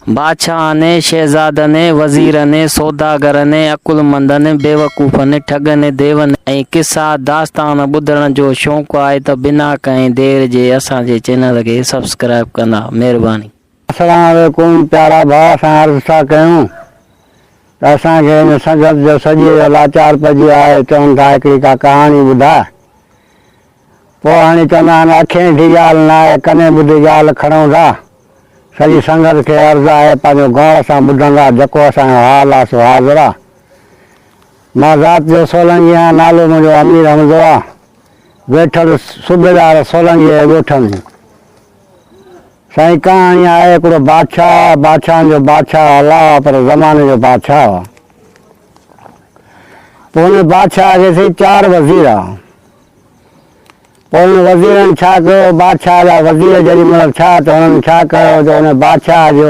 बादशाह ने, शहजादा ने, वज़ीर ने, सौदागर ने, अकुलमंद ने, बेवकूफ़ ने, ठग ने, देव ने ऐं किस्सा दास्तान ॿुधण जो शौक़ु आहे त बिना कंहिं देर जे असांजे चैनल खे सब्सक्राइब कंदा। महिरबानी। अस्सलाम वालेकुम प्यारा भाउ, असां अर्ज़ु था कयूं त असांखे संगत जो सॼे लाचार पइजी आहे। चवनि था हिकिड़ी का कहाणी ॿुधाए, पोइ हाणे चवंदा आहिनि अखियुनि जी ॻाल्हि न आहे, कने ॿुधी ॻाल्हि खणूं था। सॼी संगत खे अर्ज़ु आहे पंहिंजो गौर सां ॿुधंदा, जेको असांजो हाल आहे सो हाज़िर आहे। मां ज़ात जो सोलंगी आहियां, नालो मुंहिंजो अमीर हमज़ो आहे, वेठल सूबेदार सोलंगी जे ॻोठ में। साईं कहाणी आहे हिकिड़ो बादशाह, बादशाहनि जो बादशाह अलाह पर ज़माने जो बादशाह हुआ। पोइ हुन बादशाह खे सी 4 वज़ीर हुआ। पोइ हुन वज़ीरनि छा कयो, बादशाह जा वज़ीर जेॾी महिल छा त हुननि छा कयो त हुन बादशाह जो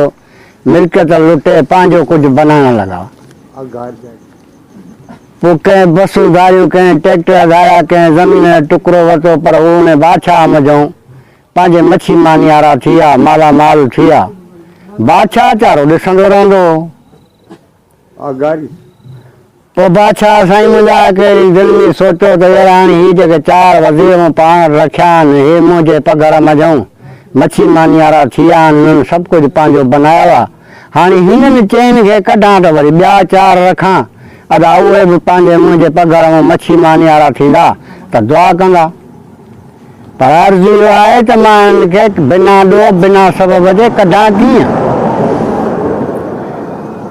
मिल्कियत लुटे पंहिंजो कुझु बनाइण लॻा। पोइ कंहिं बसूं धारियूं, कंहिं ट्रैक्टर धारिया, कंहिं ज़मीन जो टुकड़ो वरितो, पर उहो हुन बादशाह मज़ो पंहिंजे मच्छी मानियारा थी विया, माला माल थी विया। बादशाह चारो ॾिसंदो रहंदो। पोइ बादशाह साईं मुंहिंजा कहिड़ी दिलि में सोचियो त यार हाणे हीअ जेके 4 वज़ीर मूं पाण रखिया आहिनि, हे मुंहिंजे पघर मज़ो मच्छी मानियारा थी विया आहिनि, हुननि सभु कुझु पंहिंजो बनायो आहे। हाणे हिननि चइनि खे कढां त वरी ॿिया 4 रखां, अदा उहे बि पंहिंजे मुंहिंजे पघर में मच्छी मानियारा थींदा त दुआ कंदा। पर अर्ज़ु इहो आहे त मां हिनखे बिना ॾोह बिना सबब जे कढां कीअं।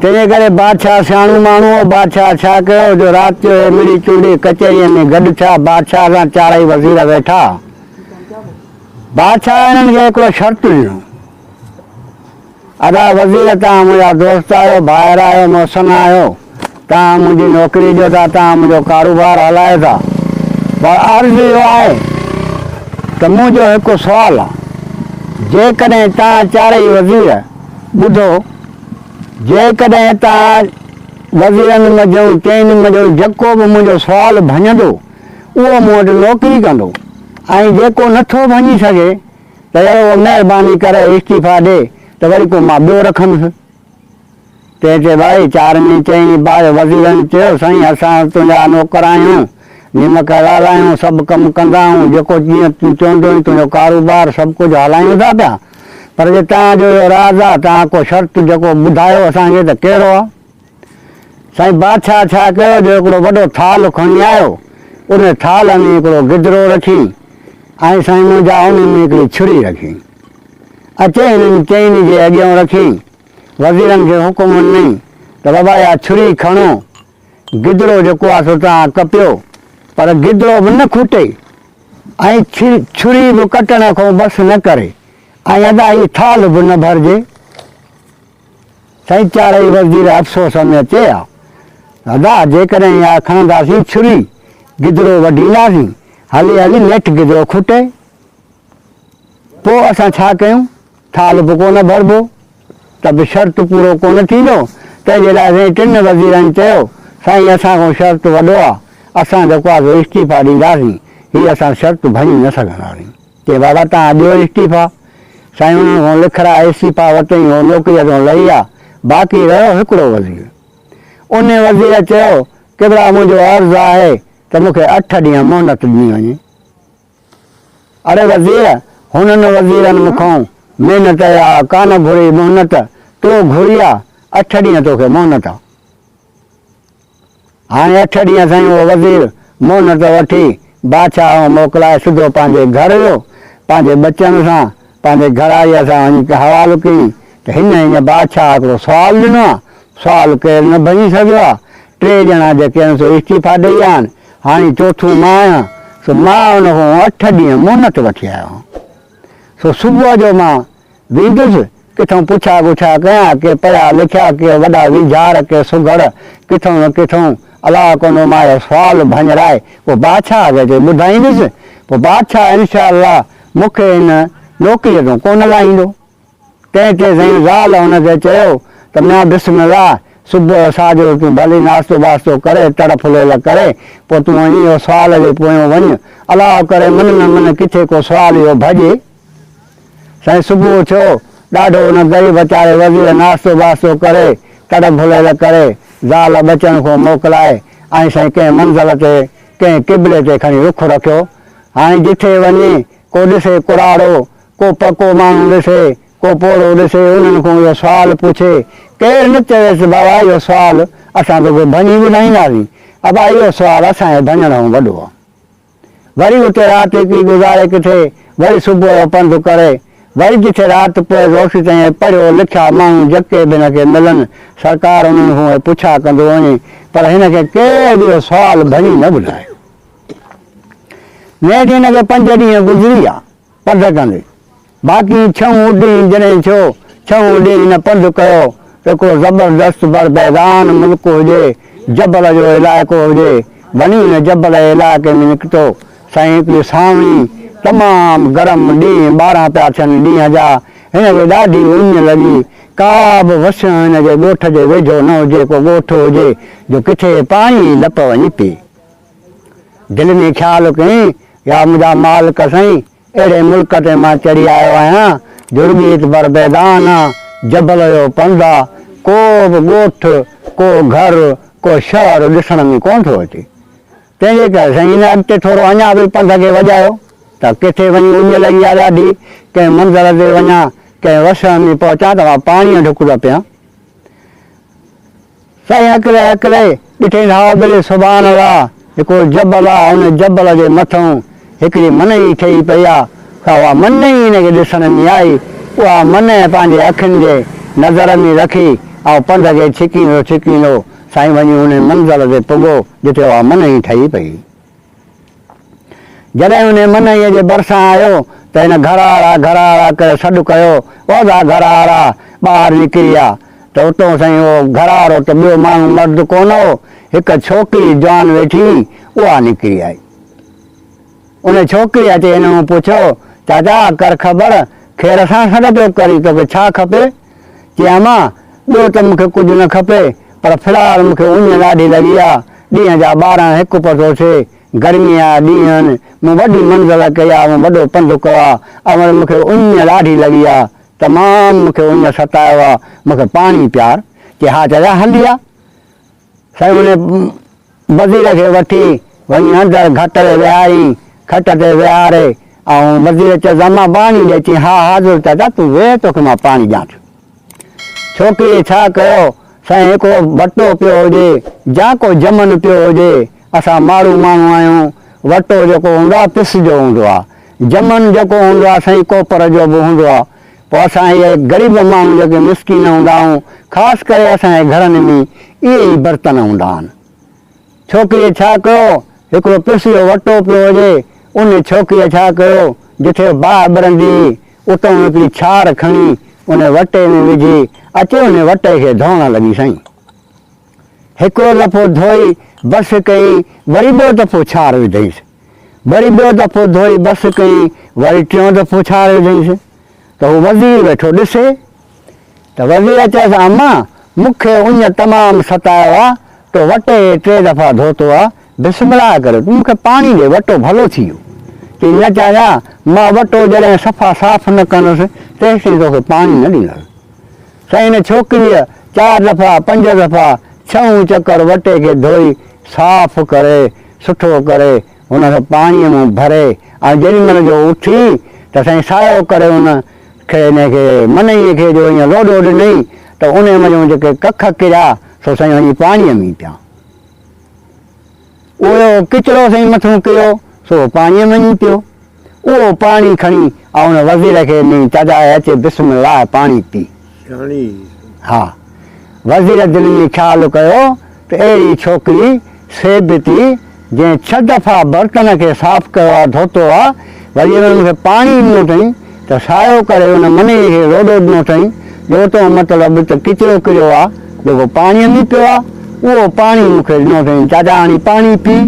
तंहिंजे करे बादशाह सियाणो माण्हू हो। बादशाह छा कयो जो राति जो मिली चूंडी कचहरीअ में गॾु थिया, बादशाह सां 4 वज़ीर वेठा। बादशाह हिननि खे हिकिड़ो शर्त ॾिनो, अदा वज़ीर तव्हां मुंहिंजा दोस्त आहियो, ॿाहिरि आहियो, मौसन आहियो, तव्हां मुंहिंजी नौकिरी ॾियो था, तव्हां मुंहिंजो कारोबार हलायो था। पर अर्ज़ु इहो आहे त मुंहिंजो हिकु सुवालु आहे, जेकॾहिं तव्हां 4 वज़ीर ॿुधो, जेकॾहिं तव्हां वज़ीरनि मज़ो चइनि मज़ो जेको बि मुंहिंजो सुवालु भञंदो उहो मूं वटि नौकिरी कंदो, ऐं जेको नथो भञी सघे त अहिड़ो महिरबानी करे इस्तीफ़ा ॾे त वरी को मां ॿियो रखंदुसि। तंहिं भाई 4 चई वज़ीरनि चयो, साईं असां तुंहिंजा नौकर आहियूं, निमक ॻाल्हायूं, सभु कमु कंदा आहियूं, जेको जीअं तूं चवंदो तुंहिंजो कारोबार सभु कुझु हलायूं था पिया, पर जे तव्हांजो इहो राज़ आहे, तव्हां को शर्त जेको ॿुधायो असांखे त कहिड़ो आहे। साईं बादशाह छा कयो जो हिकिड़ो वॾो थाल खणी आयो, उन थाल में हिकिड़ो गिदरो रखी ऐं साईं मुंहिंजा उन में हिकिड़ी छुरी रखी, अचे हिननि चइनि जे अॻियां रखी। वज़ीरनि खे हुकुम ॾिनई त बाबा इहा छुरी खणो, गिदरो जेको आहे सो तव्हां कपियो, पर गिदरो बि न खुटे ऐं छुरी बि कटण खां बसि न करे, ऐं अदा हीअ थाल बि न भरिजे। साईं 4 वज़ीर अफ़सोस में चया, दादा जेकॾहिं इहा खणंदासीं छुरी, गिदरो वढींदासीं, हली हली नेठि गिदरो खुटे, पोइ असां छा कयूं, थाल बि कोन भरिबो त बि शर्त पूरो कोन थींदो। तंहिंजे लाइ साईं 3 वज़ीरनि चयो, साईं असांखां शर्त वॾो आहे, असां जेको आहे इस्तीफ़ा ॾींदासीं, हीअ असां शर्त भञी न सघंदासीं। चए बाबा तव्हां ॾियो इस्तीफ़ा। साईं हुननि खां लिखिरा इस्तीफ़ा वरितई, उहो नौकिरीअ तां लही आहे, बाक़ी रहियो हिकिड़ो वज़ीर। उन वज़ीर चयो केतिरा मुंहिंजो अर्ज़ु आहे त मूंखे 8 ॾींहं मोहलत ॾिनी वञे। अड़े वज़ीर, हुननि वज़ीरनि मूंखां महिनत या कान घुरी मोहनत, तो घुरी आहे 8 ॾींहं तोखे मोहनत आहे। हाणे 8 ॾींहं साईं उहो वज़ीर मोहनत वठी बादशाह मोकिलाए सिधो पंहिंजे घर वियो, पंहिंजे बचनि सां पंहिंजे घराईअ सां वञी हवालो कई त हिन बादशाह हिकिड़ो सुवालु ॾिनो आहे, सुवालु केरु न भञी सघियो आहे, 3 ॼणा जेके आहिनि सो इस्तीफ़ा ॾेई विया आहिनि, हाणे चौथों मां आहियां, सो मां हुन खां 8 ॾींहं मोहनत वठी आयो। सो सुबुह जो मां वेंदुसि, किथां पुछा गुछा कयां के पढ़िया लिखिया, के वॾा वीझार, के सुघड़, किथां न किथां अलाह कोन मां सुवालु भञराए पोइ बादशाह खे ॿुधाईंदुसि। पोइ बादशाह इनशाअल्लाह मूंखे हिन नौकिरीअ तां कोन लाहींदो। तंहिं ते साईं ज़ाल हुनखे चयो त मां बिस्मिल्लाह, सुबुह साजो तूं भली नाश्तो वास्तो करे, तड़फ लोल करे, पोइ तूं इहो सुवाल जे पोयां वञ, अलाह करे मन न मन किथे को सुवालु इहो भॼे। साईं सुबुह थियो, ॾाढो हुन ग़रीब वीचारे वज़ीर नास्तो वास्तो करे तड़ भुलियल करे ज़ाल बचनि खां मोकिलाए ऐं साईं कंहिं मंज़िल ते कंहिं क़िबले ते खणी रुख रखियो। हाणे जिथे वञे को ॾिसे कुराड़ो, को पको माण्हू ॾिसे, को पोड़ो ॾिसे, उन्हनि खां इहो सुवालु पुछे। केरु न चवेसि बाबा इहो सुवालु असां तोखे भञी ॿुधाईंदासीं, अबा इहो सुवालु असांजे भञण खां वॾो आहे। वरी उते राति हिकिड़ी गुज़ारे किथे, वरी सुबुह जो पंधु करे, वरी जिथे राति पए रोटी ताईं पढ़ियो लिखिया माण्हू जके बि हिनखे मिलनि, सरकार उन्हनि खां पुछा कंदो वञे, पर हिनखे केरु इहो सुवालु भञी न ॿुधाए। नेठि हिनखे 5 ॾींहं गुज़री विया पंधु कंदे। बाक़ी 6 ॾींहं जॾहिं थियो, 6 ॾींहं हिन पंधु कयो त हिकिड़ो ज़बरदस्त बरबैदान मुल्क हुजे, जबल जो इलाइक़ो हुजे। वञी हिन जबल जे इलाइक़े में निकितो, साईं हिकिड़ी सावणी तमामु गरम ॾींहं 12 पिया थियनि ॾींहं जा। हिनखे ॾाढी उञ लॻी, का बि वसियो हिनजे ॻोठ जे वेझो न हुजे, को ॻोठ हुजे जो किथे पाणी लप वञी पीए। दिलि में ख़्यालु कयईं, या मुंहिंजा मालिक साईं अहिड़े मुल्क ते मां चढ़ी आयो आहियां, जुर्मीत बरबैदान आहे, जबल जो पंधु आहे, को बि ॻोठ, को घर, को शहर ॾिसण में कोन थो अचे। तंहिंजे करे साईं हिन अॻिते थोरो अञा बि पंध खे वॼायो त किथे वञी उञ लॻी आहे ॾाढी, कंहिं मंज़िल ते वञा, कंहिं वसण में पहुचा त मां पाणीअ ढुकंदा पिया। साईं हिकिड़े ॾिठे हा भले सुभाणे अलाह, हिकिड़ो जबल आहे, हुन जबल जे मथां हिकिड़ी मनई ठही पई आहे। उहा मनई हिनखे ॾिसण में आई, उहा मन पंहिंजे अखियुनि जे नज़र में रखी ऐं पंध खे छिकींदो छिकींदो साईं वञी उन मंज़िल ते पुॻो जिते उहा मनई ठही पई। जॾहिं उन मनईअ जे भरिसां आयो त हिन घरवारा करे सॾु कयो, ओदा घरवारा ॿाहिरि निकिरी विया त उतां साईं उहो घरवारो त ॿियो माण्हू मर्द कोन हो, हिकु छोकिरी जवान वेठी उहा निकिरी आई। उन छोकिरीअ ते हिन खां पुछियो, चाचा कर ख़बर ख़ैर सां सॾु पियो करी, तोखे छा खपे? चयां मां ॿियो त मूंखे कुझु न खपे, पर फ़िलहालु मूंखे उञ ॾाढी लॻी आहे, ॾींहं जा 12 हिकु पतो थिए, गर्मीअ जा ॾींहं आहिनि, मूं वॾी मंज़िल कई आहे, मूं वॾो पंधु कयो आहे, ऐं मूंखे उञ ॾाढी लॻी आहे, तमामु मूंखे उञ सतायो आहे, मूंखे पाणी प्यार। चई हा चाचा हली आहे। साईं उन वज़ीर खे वठी वञी अंदरि घट ते विहारी, खट ते विहारे ऐं वज़ीर चयो मां पाणी ॾे। चई हा हाज़ुर चाचा तूं वेह, तोखे मां पाणी ॾियां थो। छोकिरीअ छा कयो, साईं हिकिड़ो वटो पियो हुजे या को जमन पियो हुजे, असां माण्हू आहियूं, वटो जेको हूंदो आहे पिस जो हूंदो आहे, जमन जेको हूंदो आहे साईं कोपर जो बि हूंदो आहे। पोइ असां इहे ग़रीब माण्हू जेके मिसकिन हूंदा आहियूं, ख़ासि करे असांजे घरनि में इहे ई बर्तन हूंदा आहिनि। छोकिरीअ छा कयो, हिकिड़ो पिस जो वटो पियो हुजे, उन छोकिरीअ छा कयो, जिथे बाहि ॿरंदी उतां हिकिड़ी छार खणी उन वटे में विझी अचे उन वटे खे धोअण लॻी। साईं हिकिड़ो दफ़ो धोई बसि कई, वरी ॿियो दफ़ो छार विधईंसि, वरी ॿियो दफ़ो धोई बसि कई, वरी टियों दफ़ो छार विधईंसि। त हू वज़ीर वेठो ॾिसे त वज़ीर चयसि अम्मा मूंखे उञ तमामु सतायो आहे, तो वटे 3 दफ़ा धोतो आहे, बिस्मिल्लाह करे तूं मूंखे पाणी ॾे, वटो भलो थी वियो। चई न चाचा मां वटो जॾहिं सफ़ा साफ़ न कंदुसि तेसिताईं तोखे पाणी न ॾींदुसि। साईं हिन छोकिरीअ 4 दफ़ा 5 दफ़ा 6 चकर वटे खे धोई साफ़ करे सुठो करे हुनखे पाणीअ में भरे ऐं जेॾीमहिल जो उथी त साईं सायो करे हुनखे हिनखे मनईअ खे जो ईअं लोॾो ॾिनई त उन में जेके कख किरिया सो साईं वञी पाणीअ में पिया। उहो किचिरो साईं मथां किरियो सो पाणीअ में वञी पियो। उहो पाणी खणी ऐं हुन वज़ीर खे ॾिनई, चाचा अचे बिस्मिल्लाह पाणी पी। हा वज़ीर दिलि में ख़्यालु कयो त अहिड़ी छोकिरी सेबिती जंहिं 6 दफ़ा बर्तन खे साफ़ कयो आहे, धोतो आहे, वरी मूंखे पाणी ॾिनो अथई त सायो करे हुन मने खे लोॾो ॾिनो अथई, जो तो मतिलबु त किचिरो किरियो आहे जेको पाणीअ में पियो आहे, उहो पाणी मूंखे ॾिनो अथई, चाचा हाणे पाणी पी।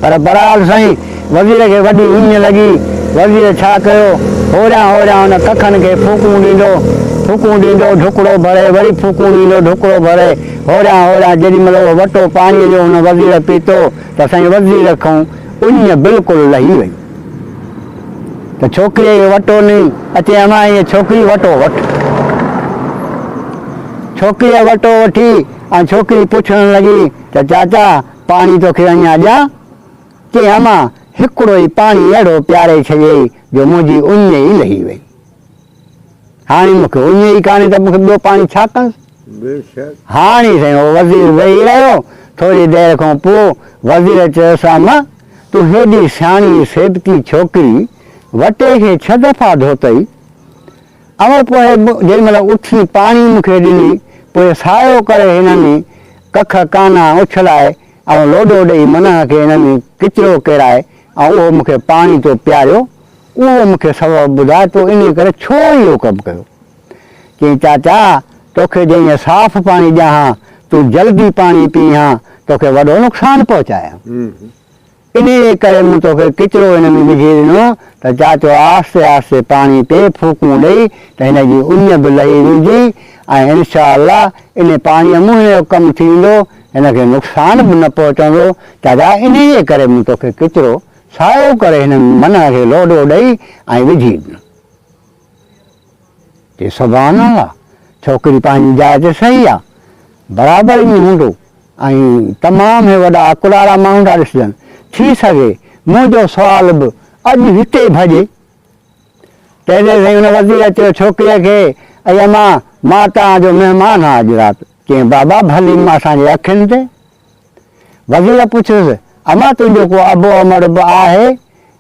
पर बरहाल साईं वज़ीर खे वॾी उञ लॻी। वज़ीर छा कयो, होरियां हुन कखनि खे फूकूं ॾींदो ढुकड़ो भरे, वरी फूकूं ॾींदो ढुकड़ो भरे, होरियां जेॾीमहिल उहो वटो पाणीअ जो हुन वज़ीर पीतो त साईं वज़ीर खां उञ बिल्कुलु लही वई। त त छोकिरीअ खे वठो नहीं अचे अमां इहा छोकिरी वठो वठ छोकिरीअ वठो वठी ऐं छोकिरी पुछणु लॻी त चाचा पाणी तोखे अञा ॾियां चई अमां हिकिड़ो ई पाणी अहिड़ो प्यारे छॾियई जो मुंहिंजी उञ ई लही वई हाणे मूंखे उञ ई कान्हे त मूंखे ॿियो पाणी छा कनि हाणे साईं उहो वज़ीर वेही रहियो थोरी देरि खां पोइ वज़ीर चयोसि अमां तूं हेॾी सियाणी सेबती छोकिरी वटे खे 6 दफ़ा धोतई अमर पोइ जेॾी महिल उथी पाणी मूंखे ॾिनी पोइ सायो करे हिन में कख काना उछलाए ऐं लोॾो ॾेई मन खे हिन में किचिरो किराए ऐं उहो मूंखे पाणी तो पियारियो उहो मूंखे सबबु ॿुधाए तो इन करे छो इहो कमु कयो चई चाचा तोखे जंहिं साफ़ पाणी ॾियां तूं जल्दी पाणी पी हां तोखे वॾो नुक़सानु पहुचायां इन करे मूं तोखे किचिरो हिन में विझी ॾिनो त चाचो आहिस्ते आहिस्ते पाणी पे फूकूं ॾेई त हिन जी उञ बि लही वेंदी ऐं इनशा अल्लाह इन पाणीअ मूं हिन जो कमु थींदो हिनखे नुक़सानु बि न पहुचंदो चाचा इन करे मूं तोखे किचिरो सायो करे हिन मन खे लोॾो ॾेई ऐं विझी ॾिनो चई सुभाणे अल्लाह छोकिरी पंहिंजी जाइ ते सही आहे बराबरि ई हूंदो ऐं तमामु हे वॾा अकुलारा माण्हू था ॾिसजनि थी सघे मुंहिंजो सुवाल बि अॼु हिते भॼे तंहिंजे साईं हुन वज़ीर चयो छोकिरीअ खे अई मां तव्हांजो महिमान आहियां अॼु राति चई बाबा भली मां असांजे अखियुनि ते वज़ीर पुछियोसि अमां तुंहिंजो को अबो अमर बि आहे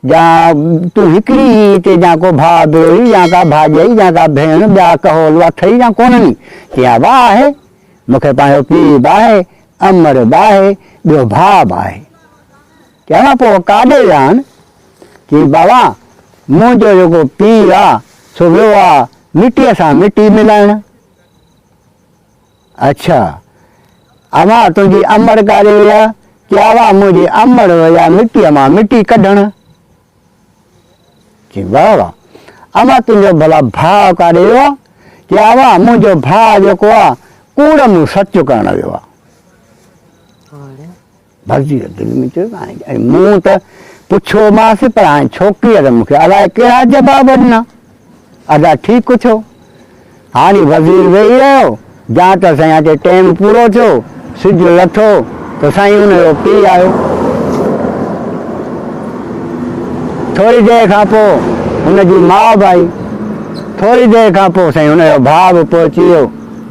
या तूं हिकिड़ी ई हिते या को भाउ भेण या का भाॼाई या का भेण ॿिया कहोल अथई या कोन्हनि चई हा वाह आहे मूंखे पंहिंजो पीउ बि आहे अमर बि आहे ॿियो भाउ बि आहे चवां पोइ काॾे विया आहिनि चई बाबा मुंहिंजो जेको पीउ आहे सो वियो आहे मिटीअ सां मिटी मिलाइण अच्छा अमां तुंहिंजी अमर काॾे विया चया वाह मुंहिंजी अमर विया मिटीअ मां मिटी कढण चई वाह वाह अमां तुंहिंजो भला भाउ काॾे वियो आहे चया वाह मुंहिंजो भाउ जेको आहे कूड़ में सच करणु वियो आहे वज़ीर दिलि में चयो मूं त पुछियोमांसि पर हाणे छोकिरीअ त मूंखे अलाए कहिड़ा जवाब ॾिना अदा ठीकु छो हाणे वज़ीर वेही रहियो जा त साईं अचे टाइम पूरो थियो सिज लथो त साईं हुनजो पीउ आयो थोरी देरि खां पोइ हुनजी माउ बि आई थोरी देरि खां पोइ साईं हुनजो भाउ बि पहुची वियो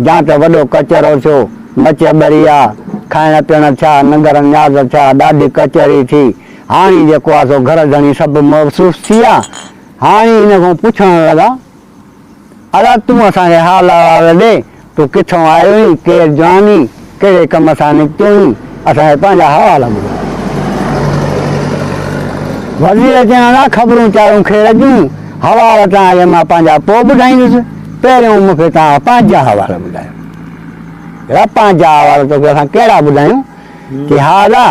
जा त वॾो कचरो थियो मच ॿरी आहे खाइण पीअण छा नंगर न्याज़ छा ॾाढी कचहरी थी हाणे जेको आहे सो घर धणी सभु महसूसु थी विया हाणे हिन खां पुछणु लॻा अला तूं असांखे हाल अहिवाल ॾे तूं किथां आयो आहीं केरु जवानी कहिड़े कम सां निकितो आहीं असांखे पंहिंजा हवाला ॿुधाए वज़ीर चवण लॻा ख़बरूं चारूं खेर जूं हवाला तव्हांखे मां पंहिंजा पोइ ॿुधाईंदुसि पहिरियों मूंखे तव्हां पंहिंजा हवाला ॿुधायो पंहिंजा हवाला तोखे असां कहिड़ा ॿुधायूं की हा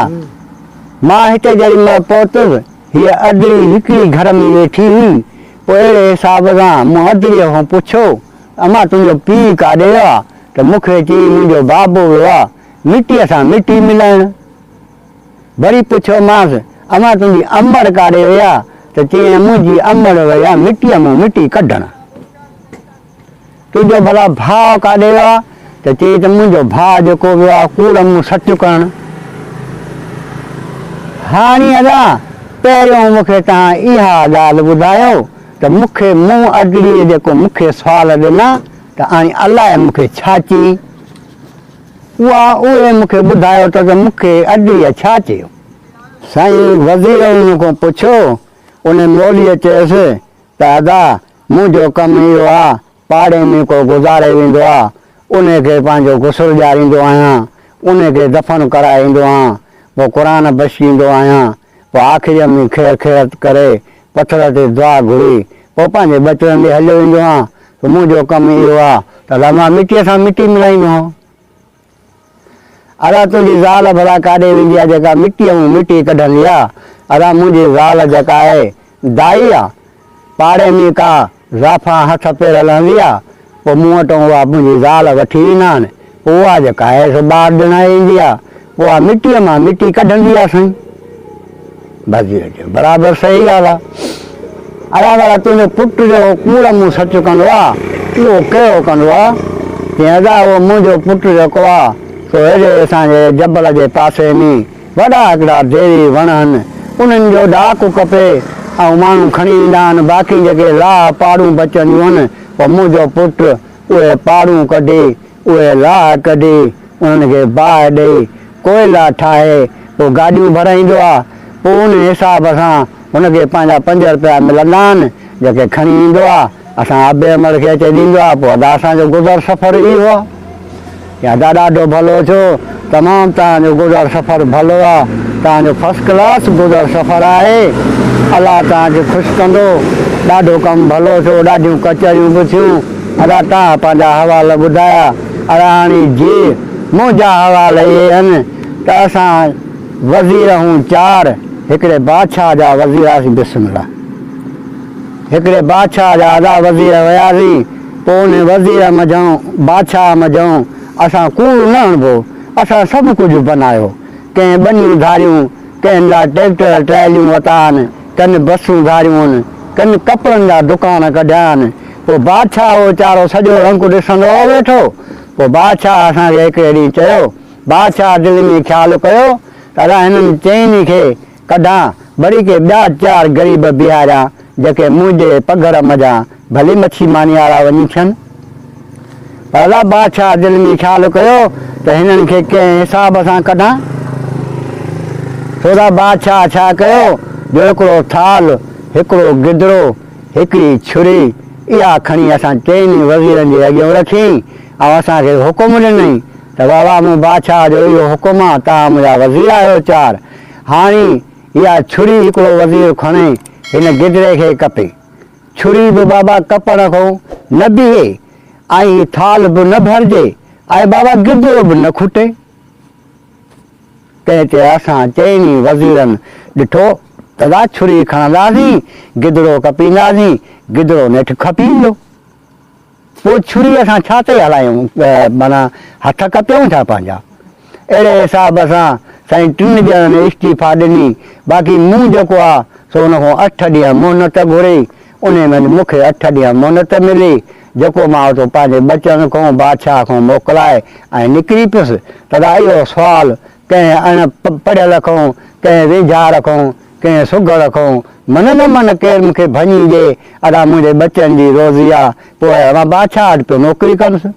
मां हिते जॾहिं मां पहुतुसि हीअ अदड़ी हिकिड़ी घर में वेठी हुई पोइ अहिड़े हिसाब सां मूं अदड़ीअ खां पुछियो अमां तुंहिंजो पीउ काॾे वियो आहे त मूंखे चई मुंहिंजो बाबो वियो आहे मिटीअ सां मिटी मिलाइण वरी पुछियोमांसि अमां तुंहिंजी अमर काॾे विया त चई मुंहिंजी अमर विया मिटीअ मां मिटी कढण तुंहिंजो भला भाउ काॾे वियो आहे त चई त मुंहिंजो भाउ जेको वियो आहे कूड़ मूं सच करणु हाणे अदा पहिरियों मूंखे तव्हां इहा ॻाल्हि ॿुधायो त मूंखे मूं अदड़ीअ जेको मूंखे सुवाल ॾिना त हाणे अलाए मूंखे छा चई उहे मूंखे ॿुधायो त मूंखे अदड़ीअ छा चयो साईं वज़ीर हुन खां पुछियो उन मौलीअ चयोसि त अदा मुंहिंजो कमु इहो आहे पाड़े में को गुज़ारे वेंदो आहे उनखे पंहिंजो गुसुल ॾियारींदो आहियां उनखे दफ़न कराए ईंदो आहियां पोइ क़ुर बशींदो आहियां पोइ आख़िरीअ में खेर खेरत करे पथर ते दुआ घुरी पोइ पंहिंजे बचड़नि ॾे हलियो ईंदो आहियां त मुंहिंजो कमु इहो आहे त मां मिटीअ सां मिटी मिलाईंदो आहियां अदा तुंहिंजी ज़ाल भला काॾे वेंदी आहे जेका मिटीअ में मिटी कढंदी आहे अदा मुंहिंजी ज़ाल जेका आहे दाई आहे पाड़े में का ज़ाफ़ा हथ पेर हलंदी आहे पोइ मूं वटि उहा मुंहिंजी ज़ाल वठी ईंदा आहिनि पोइ उहा जेका आहे सो ॿार ॾिण ईंदी आहे पोइ उहा मिटीअ मां मिटी कढंदी आहे साईं वज़ीर चयो बराबरि सही ॻाल्हि आहे अड़ा तुंहिंजो पुटु जो कूड़ मूं सच कंदो आहे इहो कहिड़ो कंदो आहे चई अदा उहो मुंहिंजो पुटु जेको आहे सो हेॾे असांजे जबल जे पासे में वॾा हिकिड़ा देवी वण आहिनि उन्हनि जो ॾाकु खपे ऐं माण्हू खणी ईंदा आहिनि बाक़ी जेके लाह पाड़ूं बचंदियूं आहिनि पोइ मुंहिंजो पुटु उहे पाड़ूं कढी उहे लाह कढी उन्हनि खे बाहि ॾेई कोयला ठाहे पोइ गाॾियूं भराईंदो आहे पोइ उन हिसाब सां हुनखे पंहिंजा 5 रुपया मिलंदा आहिनि जेके खणी ईंदो आहे असां आबे अमल खे अचे ॾींदो आहे पोइ अदा असांजो गुज़र सफ़र इहो आहे या अदा ॾाढो भलो छो तमामु तव्हांजो गुज़र सफ़र भलो आहे तव्हांजो फस्ट क्लास गुज़र सफ़र आहे अलाह तव्हांखे ख़ुशि कंदो ॾाढो कमु भलो छो ॾाढियूं कचरियूं बि थियूं अदा तव्हां पंहिंजा हवाल ॿुधाया अराणी जी मुंहिंजा हवाल इहे आहिनि त असां वज़ीर हूं 4 हिकिड़े बादशाह जा वज़ीर हुआसीं बिस्मिल्लाह हिकिड़े बादशाह जा अदा वज़ीर वियासीं पोइ उन वज़ीर मझूं बादशाह मझूं असां कूड़ न हणिबो असां सभु कुझु बनायो कंहिं ॿनियूं धारियूं कंहिं लाइ ट्रैक्टर ट्रैलियूं वरिता आहिनि कनि बसूं धारियूं आहिनि कनि कपिड़नि जा दुकान कढिया आहिनि पोइ बादशाह वीचारो सॼो रंग ॾिसंदो हो वेठो पोइ बादशाह असांखे हिकिड़े ॾींहुं चयो बादशाह दिलि में ख़्यालु कयो त अदा हिननि चइनी खे कढां वरी के ॿिया 4 ग़रीब बीहारियां जेके मुंहिंजे पघर मझां भली मच्छी मानी वारा वञी थियनि पर अदा बादशाह दिलि में ख़्यालु कयो त हिननि खे कंहिं हिसाब सां कढां थोरा बादशाह छा कयो जो हिकिड़ो थाल हिकिड़ो गिदरो हिकिड़ी छुरी इहा खणी असां 4 वज़ीरनि जे अॻियां रखी ऐं असांखे हुकुम ॾिनई त बाबा मूं बादशाह जो इहो हुकुम आहे तव्हां मुंहिंजा वज़ीर आहियो 4 हाणे इहा छुरी हिकिड़ो वज़ीर खणे हिन गिदरे खे कपे छुरी बि बाबा कपड़ खां न बीहे ऐं थाल बि न भरिजे ऐं बाबा गिदरो बि न खुटे कंहिं ते असां 4 वज़ीरनि ॾिठो तदा छुरी खणंदासीं गिदरो कपींदासीं गिदरो नेठि खपी वियो पोइ छुरी असां छा ते हलायूं माना हथ कपियूं था पंहिंजा अहिड़े हिसाब सां साईं 3 ॼणनि इस्तीफ़ा ॾिनी बाक़ी मूं जेको आहे सो हुन खां 8 ॾींहं मोहनत घुरी उन में मूंखे 8 ॾींहं मोहनत मिली जेको मां उतो पंहिंजे बचनि खां बादशाह खां मोकिलाए ऐं निकिरी पियुसि तदा इहो सुवालु कंहिं अण पढ़ियल खां कंहिं वेझार खां कंहिं सुघड़ खां मन न मन केरु मूंखे भञी ॾिए अदा मुंहिंजे बचनि जी रोज़ी आहे पोइ मां बादशाह वटि पियो नौकिरी कंदुसि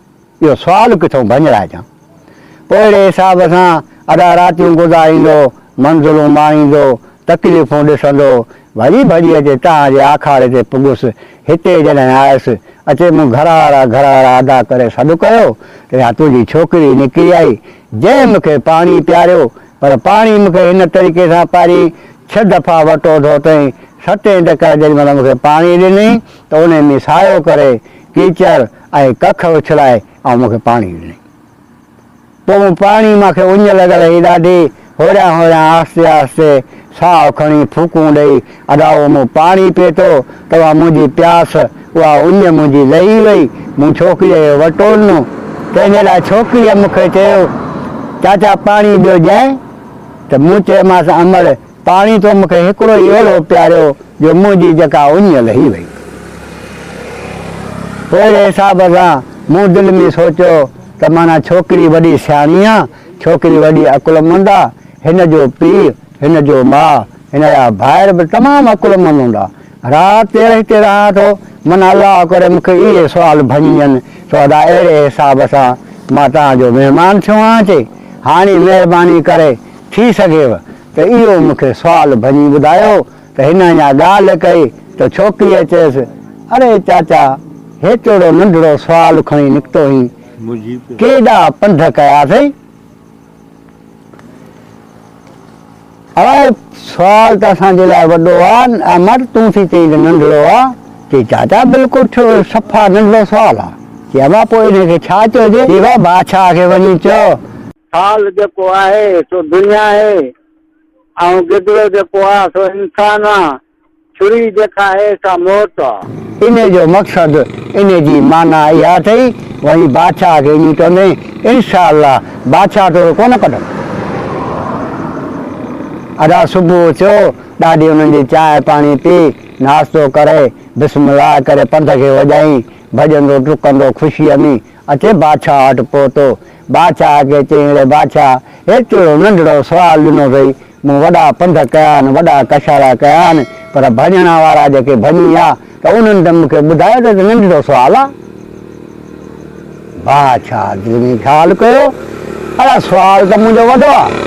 इहो सुवालु किथां भञराइजां पोइ अहिड़े हिसाब सां अदा रातियूं गुज़ारींदो मंज़िलूं माणींदो तकलीफ़ूं ॾिसंदो वरी भॼी अचे तव्हांजे आखाड़े ते पुॻुसि हिते जॾहिं आयुसि अचे मूं घरवारा अदा करे सॾु कयो त या तुंहिंजी छोकिरी निकिरी आई जंहिं मूंखे पाणी पीआरियो पर पाणी मूंखे हिन तरीक़े सां पहिरीं 6 दफ़ा वठो धो अथई 7 टका जेॾी महिल मूंखे पाणी ॾिनई त उन में सायो करे कीचड़ ऐं कख उछलाए ऐं मूंखे पाणी ॾिनई पोइ मूं पाणी मूंखे उञ लॻल हुई ॾाढी होरियां होरियां आहिस्ते आहिस्ते साहु खणी फूकूं ॾेई अदा उहो मूं पाणी पीए थो तव्हां मुंहिंजी प्यास उहा उञ मुंहिंजी लही वई मूं छोकिरीअ जो वटो ॾिनो तंहिंजे लाइ छोकिरीअ मूंखे चयो चाचा पाणी ॿियो ॾियां त मूं चयोमांसि अमल पाणी तो मूंखे हिकिड़ो ई अहिड़ो प्यारियो जो मुंहिंजी जेका उञ लही वई पोइ अहिड़े हिसाब सां मूं दिलि में सोचियो त माना छोकिरी वॾी सियाणी आहे छोकिरी वॾी अकुलमंद आहे हिन जो पीउ हिन जो माउ हिन जा भाइर बि तमामु अकुलमंद हूंदा राति हिते रहां थो माना अलाह करे मूंखे इहे सुवाल भञनि सो अदा अहिड़े हिसाब सां मां तव्हांजो महिमान थियो आहियां हाणे महिरबानी करे थी सघेव त इहो मूंखे सुवालु भञी ॿुधायो त हिन अञा ॻाल्हि कई त छोकिरीअ चयसि अरे चाचा हेतिरो नंढड़ो सुवालु खणी निकितो हुई केॾा पंध कयासीं अरे सुवालु त असांजे लाइ वॾो आहे अमर तूं थी चई त नंढड़ो आहे चई चाचा बिल्कुलु सफ़ा नंढड़ो सुवालु आहे चइबा पोइ हिनखे छा चइजे बादशाह खे वञी चयो हाल जेको आहे सो दुनिया आहे ऐं गिदरो जेको आहे सो इंसान आहे छुरी जेका आहे सा मौत आहे इन जो मक़सदु इन जी माना इहा अथई वरी बादशाह खे ईअं चवंदई इनशाअल्लाह बादशाह थोरो कोन कढंदो अदा सुबुह थियो ॾाढी उन्हनि जी चांहि पाणी पी नाश्तो करे बिस्मिल्लाह करे पंध खे वॼाई भॼंदो डुकंदो ख़ुशीअ में अचे बादशाह वटि पहुतो। बादशाह खे चई बादशाह एतिरो नंढड़ो सुवालु ॾिनो अथई मूं वॾा पंध कया आहिनि वॾा कशारा कया आहिनि पर भॼण वारा जेके भॼी विया त उन्हनि त मूंखे ॿुधायो त नंढड़ो सुवालु आहे। बादशाह ख़्यालु कयो अड़े सुवालु त मुंहिंजो वॾो आहे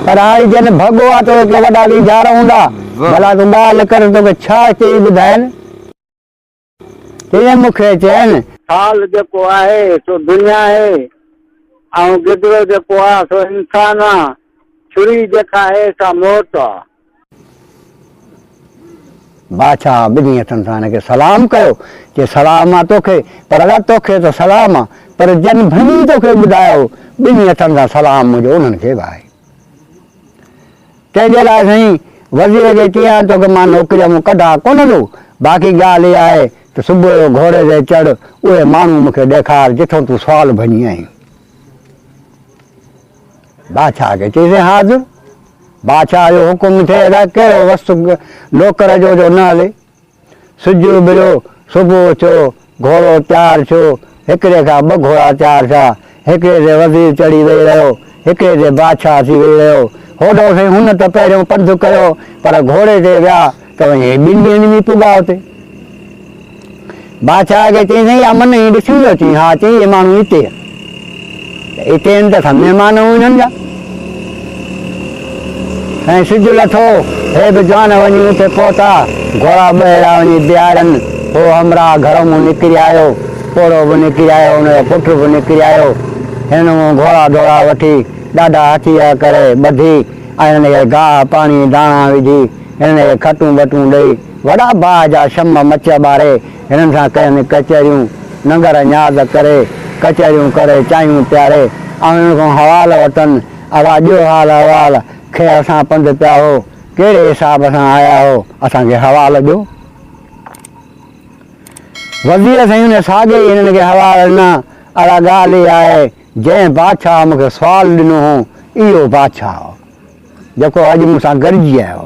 पर हाणे जॾहिं भॻो आहे त हिकिड़ा वॾा वीचार हूंदा भला तूं ॻाल्हि कर तोखे छा चई ॿुधाइनि चई मूंखे चइनि हाल जेको आहे सो दुनिया आहे ऐं गिदरो जेको आहे सो इंसान आहे छुरी जेका आहे सा मौत आहे। बादशाह ॿिन्ही हथनि सां हिनखे सलाम कयो चए सलाम आहे तोखे पर अगरि तोखे त सलाम आहे पर जन भली तोखे ॿुधायो ॿिन्ही हथनि सां सलाम मुंहिंजो उन्हनि खे बि आहे। तंहिंजे लाइ साईं वज़ीर खे चयां तोखे मां नौकिरीअ मां कढां कोन थो बाक़ी ॻाल्हि इहा आहे त सुबुह जो घोड़े ते चढ़ उहे माण्हू मूंखे ॾेखार जिथो तूं सुवालु भञी आहीं। बादशाह खे चईसि हाज़ुर बादशाह जो हुकुम थिए त कहिड़ो वस्तु नौकर जो न हले। सिज उभिरियो सुबुह थियो घोड़ो तयारु थियो हिकिड़े खां ॿ घोड़ा तयारु थिया हिकिड़े ते वज़ीर चढ़ी वेही रहियो हिकिड़े ते बादशाह थी वेही रहियो होॾो साईं हुन त पहिरियों पंधु कयो पर घोड़े ते विया त वञी ॿिनि ॾींहंनि में पुॻा हुते। बादशाह खे चई साईं अमन ई ॾिसी वियो चई हा चई इहे माण्हू हिते हिते आहिनि त महिमान हिननि जा ऐं सिज लथो हे बि जवान वञी उते पहुता घोड़ा ॿाहिरां वञी बीहारनि पोइ हमरा घर मां निकिरी आयो पोड़ो बि निकिरी आयो हुनजो पुटु बि निकिरी आयो हिन मां घोड़ा धोड़ा वठी ॾाढा हथिया करे ॿधी ऐं हिनखे गाह पाणी दाणा विझी हिनखे खटूं बटूं ॾेई वॾा भाउ जा शम मच ॿारे हिननि सां कयनि कचहरियूं नंगर न्याज़ करे कचहरियूं करे चांहियूं पीआरे ऐं हिन खां हवाल वठनि आवाज़ ॾियो हाल अहवाल खे असां पंधु पिया हो कहिड़े हिसाब सां आया हो असांखे हवाल ॾियो। वज़ीर साईं हुन साॻे ई हिननि खे हवाल ॾिना अहिड़ा ॻाल्हि इहा आहे जंहिं बादशाह मूंखे सुवालु ॾिनो हो इहो बादशाह हो जेको अॼु मूंसां गॾिजी आयो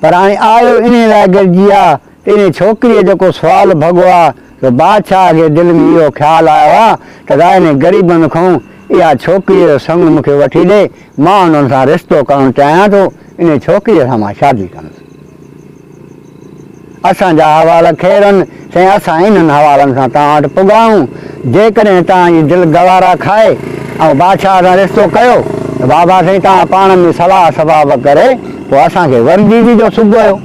पर हाणे आयो इन लाइ गॾिजी आहे त इन छोकिरीअ जेको सुवालु भॻो आहे त बादशाह खे दिलि में इहो ख़्यालु आयो आहे त इन ग़रीबनि खां इहा छोकिरीअ जो संग मूंखे वठी ॾे मां उन्हनि सां रिश्तो करणु चाहियां थो इन छोकिरीअ सां मां शादी कंदुसि। असांजा हवाला ख़ैरनि साईं असां इन्हनि हवालनि सां तव्हां वटि पुॻाऊं जेकॾहिं तव्हांजी दिलि गवारा खाए ऐं बादशाह सां रिश्तो कयो त बाबा साईं तव्हां पाण में सलाह सबाब करे पोइ असांखे वरदी ॾिजो सुबुह जो।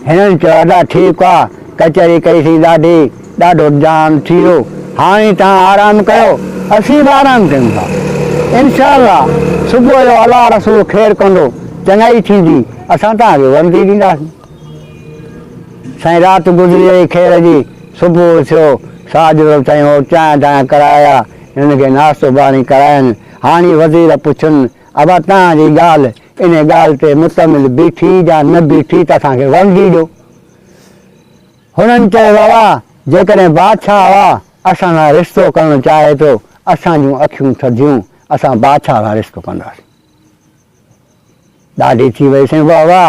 हिननि चयो अॾा ठीकु आहे कचहरी कईसीं ॾाढो जाम थी वियो हाणे तव्हां आराम कयो असीं बि आराम कयूं था इनशाअल्लाह सुबुह जो अलाह रसूल ख़ैरु कंदो चङाई थींदी असां तव्हांखे वरदी ॾींदासीं। साईं राति गुज़री वई ख़ैर जी सुबुह थियो साजरो चयो चांहि दांहि कराया हिन खे नाश्तो पाणी कराइनि हाणे वज़ीर पुछनि अबा तव्हांजी ॻाल्हि इन ॻाल्हि ते मुतमिल बीठी या न बीठी त असांखे वरदी ॾियो। हुननि चयो बाबा जेकॾहिं बादशाह हुआ असां सां रिश्तो करणु चाहे थो असां जूं अखियूं थधियूं असां बादशाह सां रिश्तो कंदासीं। ॾाढी थी वई साईं बाबा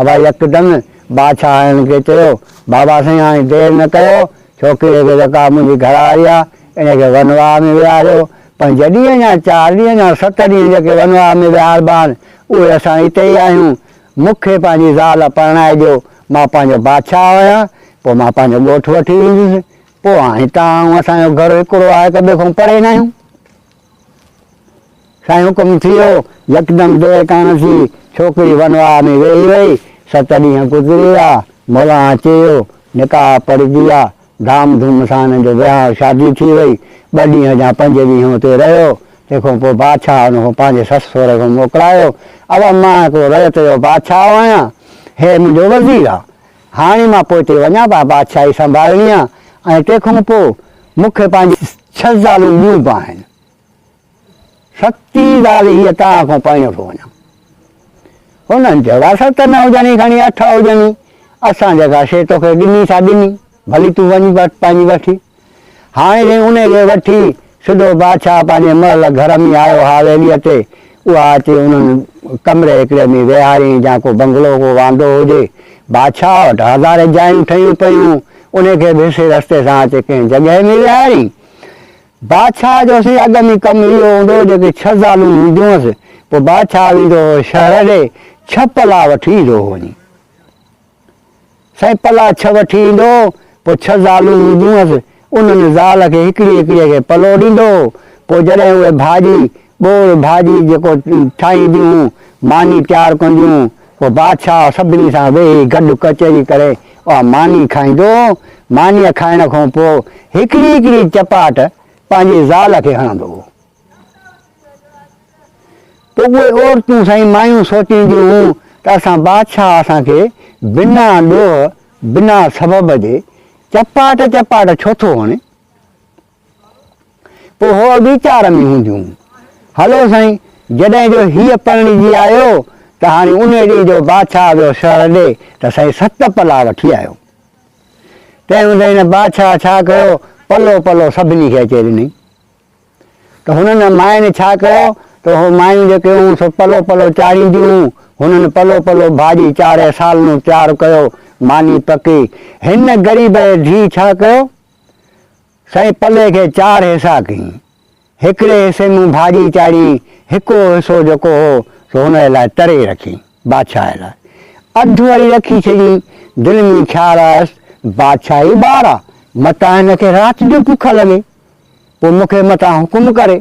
अबा यकदमि बादशाह हिन खे चयो बाबा साईं हाणे देरि न कयो छोकिरीअ खे जेका मुंहिंजी घरवारी आहे इनखे वनवाह में विहारियो 5 ॾींहं या 4 ॾींहं या 7 ॾींहं जेके वनवाह में विहारबा आहिनि उहे असां हिते ई आहियूं मूंखे पंहिंजी ज़ाल परणाए ॾियो मां पंहिंजो बादशाह आहियां पोइ मां पंहिंजो ॻोठु वठी ईंदुसि पोइ हाणे तव्हां ऐं असांजो घर हिकिड़ो आहे हिक ॿिए खां परे न आहियूं। साईं हुकुम थी वियो यकदमि देरि कान थी छोकिरी वनवाह में वेही वई 7 ॾींहं गुज़री विया मौलाना अची वियो निकाह पढ़जी विया धाम धूम सां हिननि जो विहांउ शादी थी वई 2 ॾींहं या 5 ॾींहं हुते रहियो तंहिंखां पोइ बादशाह हुन पंहिंजे ससु सहुरे खे मोकिलायो अब मां हिकिड़ो रहियत जो बादशाह आहियां हे मुंहिंजो वज़ीर आहे हाणे मां पोइ हिते वञा पिया बादशाही संभालणी आहे ऐं तंहिंखां पोइ मूंखे पंहिंजी 6 ज़ालूं ॿियूं बि आहिनि 7 ज़ाल हीअ तव्हां खां पाइणो थो वञा। हुननि चयो 7 न हुजनि खणी 8 हुजनि असां जेका शइ तोखे ॾिनी सा ॾिनी भली तूं वञी पंहिंजी वठी हाणे उनखे वठी सिधो बादशाह पंहिंजे महल घर में आयो हवेलीअ ते उहा अचे उन्हनि कमरे हिकिड़े में विहारी या को बंगलो को वांदो हुजे बादशाह वटि हज़ारे जायूं ठहियूं पियूं उनखे भिसे रस्ते सां अचे कंहिं जॻह में विहारी बादशाह जो सी अॻ में कमु इहो हूंदो जेके 6 ज़ालूं हूंदियूं हुअसि पोइ बादशाह वेंदो शहर ॾे 6 पला वठी ईंदो वञी साईं पला 6 वठी ईंदो पोइ 6 ज़ालूं हूंदियूं हुअसि उन्हनि ज़ाल खे हिकिड़ी हिकिड़ीअ खे पलो ॾींदो पोइ जॾहिं उहे भाॼी ॿोड़ भाॼी जेको ठाहींदियूं मानी तयारु कंदियूं पोइ बादशाह सभिनी सां वेही गॾु कचहरी करे उहा मानी खाईंदो मानीअ खाइण खां पोइ हिकिड़ी हिकिड़ी चपाट पंहिंजे ज़ाल खे हणंदो पोइ उहे औरतूं साईं मायूं सोचींदियूं त असां बादशाह असांखे बिना ॾोह बिना सबब जे चपाट चपाट छो थो हणे पोइ हो वीचार में हूंदियूं हलो साईं जॾहिं जो हीअ परिणिजी आयो त हाणे उन ॾींहुं जो बादशाह वियो शहर ॾे त साईं 7 पला वठी आयो तंहिं हूंदे हिन बादशाह छा कयो पलो पलो सभिनी खे अचे ॾिनई त हुननि मायुनि छा कयो त हो मायूं जेके हुयूं सो पलो पलो चाढ़ींदियूं हुननि पलो पलो भाॼी चाढ़े सालनो तयारु कयो मानी पकी हिन ग़रीब धीउ छा कयो साईं पले खे 4 हिसा कई हिकिड़े हिसे में भाॼी चाढ़ी हिकिड़ो हिसो जेको हो सो हुन लाइ तरे रखी बादशाह लाइ अधु वारी रखी छॾी दिलि में ख़्यालु आयुसि बादशाह ई ॿार आहे मतां हिनखे राति जो बुख लॻे पोइ मूंखे मतां हुकुम करे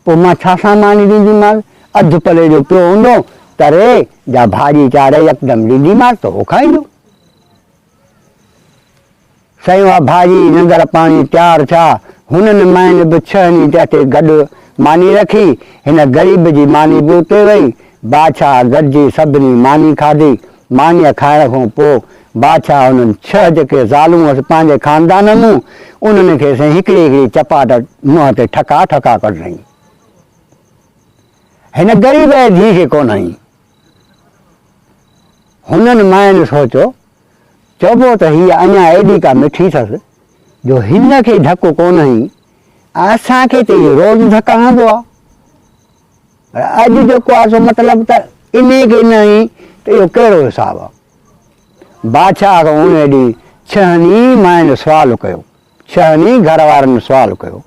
पोइ मां छा सां मानी ॾींदीमांसि अधु पले जो पियो हूंदो तरे या भाॼी चाढ़े यकदमि ॾींदीमांसि त उहो खाईंदो साईं उहा भाॼी लंगर पाणी तयारु छा हुननि मायुनि बि 6 ॾींहं ते गॾु मानी रखी हिन ग़रीब जी मानी बि उते वई बादशाह गॾिजी सभिनी मानी खाधी मानीअ खाइण खां पोइ बादशाह हुननि 6 जेके ज़ालूं हुअसि पंहिंजे ख़ानदान में उन्हनि खे साईं हिकिड़ी हिकिड़ी चपाट मुंहं ते ठका ठका कढई हिन ग़रीब जे धीउ खे कोन आई हुननि मायुनि सोचियो चइबो त हीअ अञा एॾी का मिठी अथसि जो हिन खे धकु कोन आई असांखे त इहो रोज़ु धकु हणंदो आहे अॼु जेको आहे सो मतिलबु त इन खे न आई त इहो कहिड़ो हिसाबु आहे बादशाह खां उन ॾींहुं 6 मायुनि सुवालु कयो 6 घर वारनि सुवालु कयो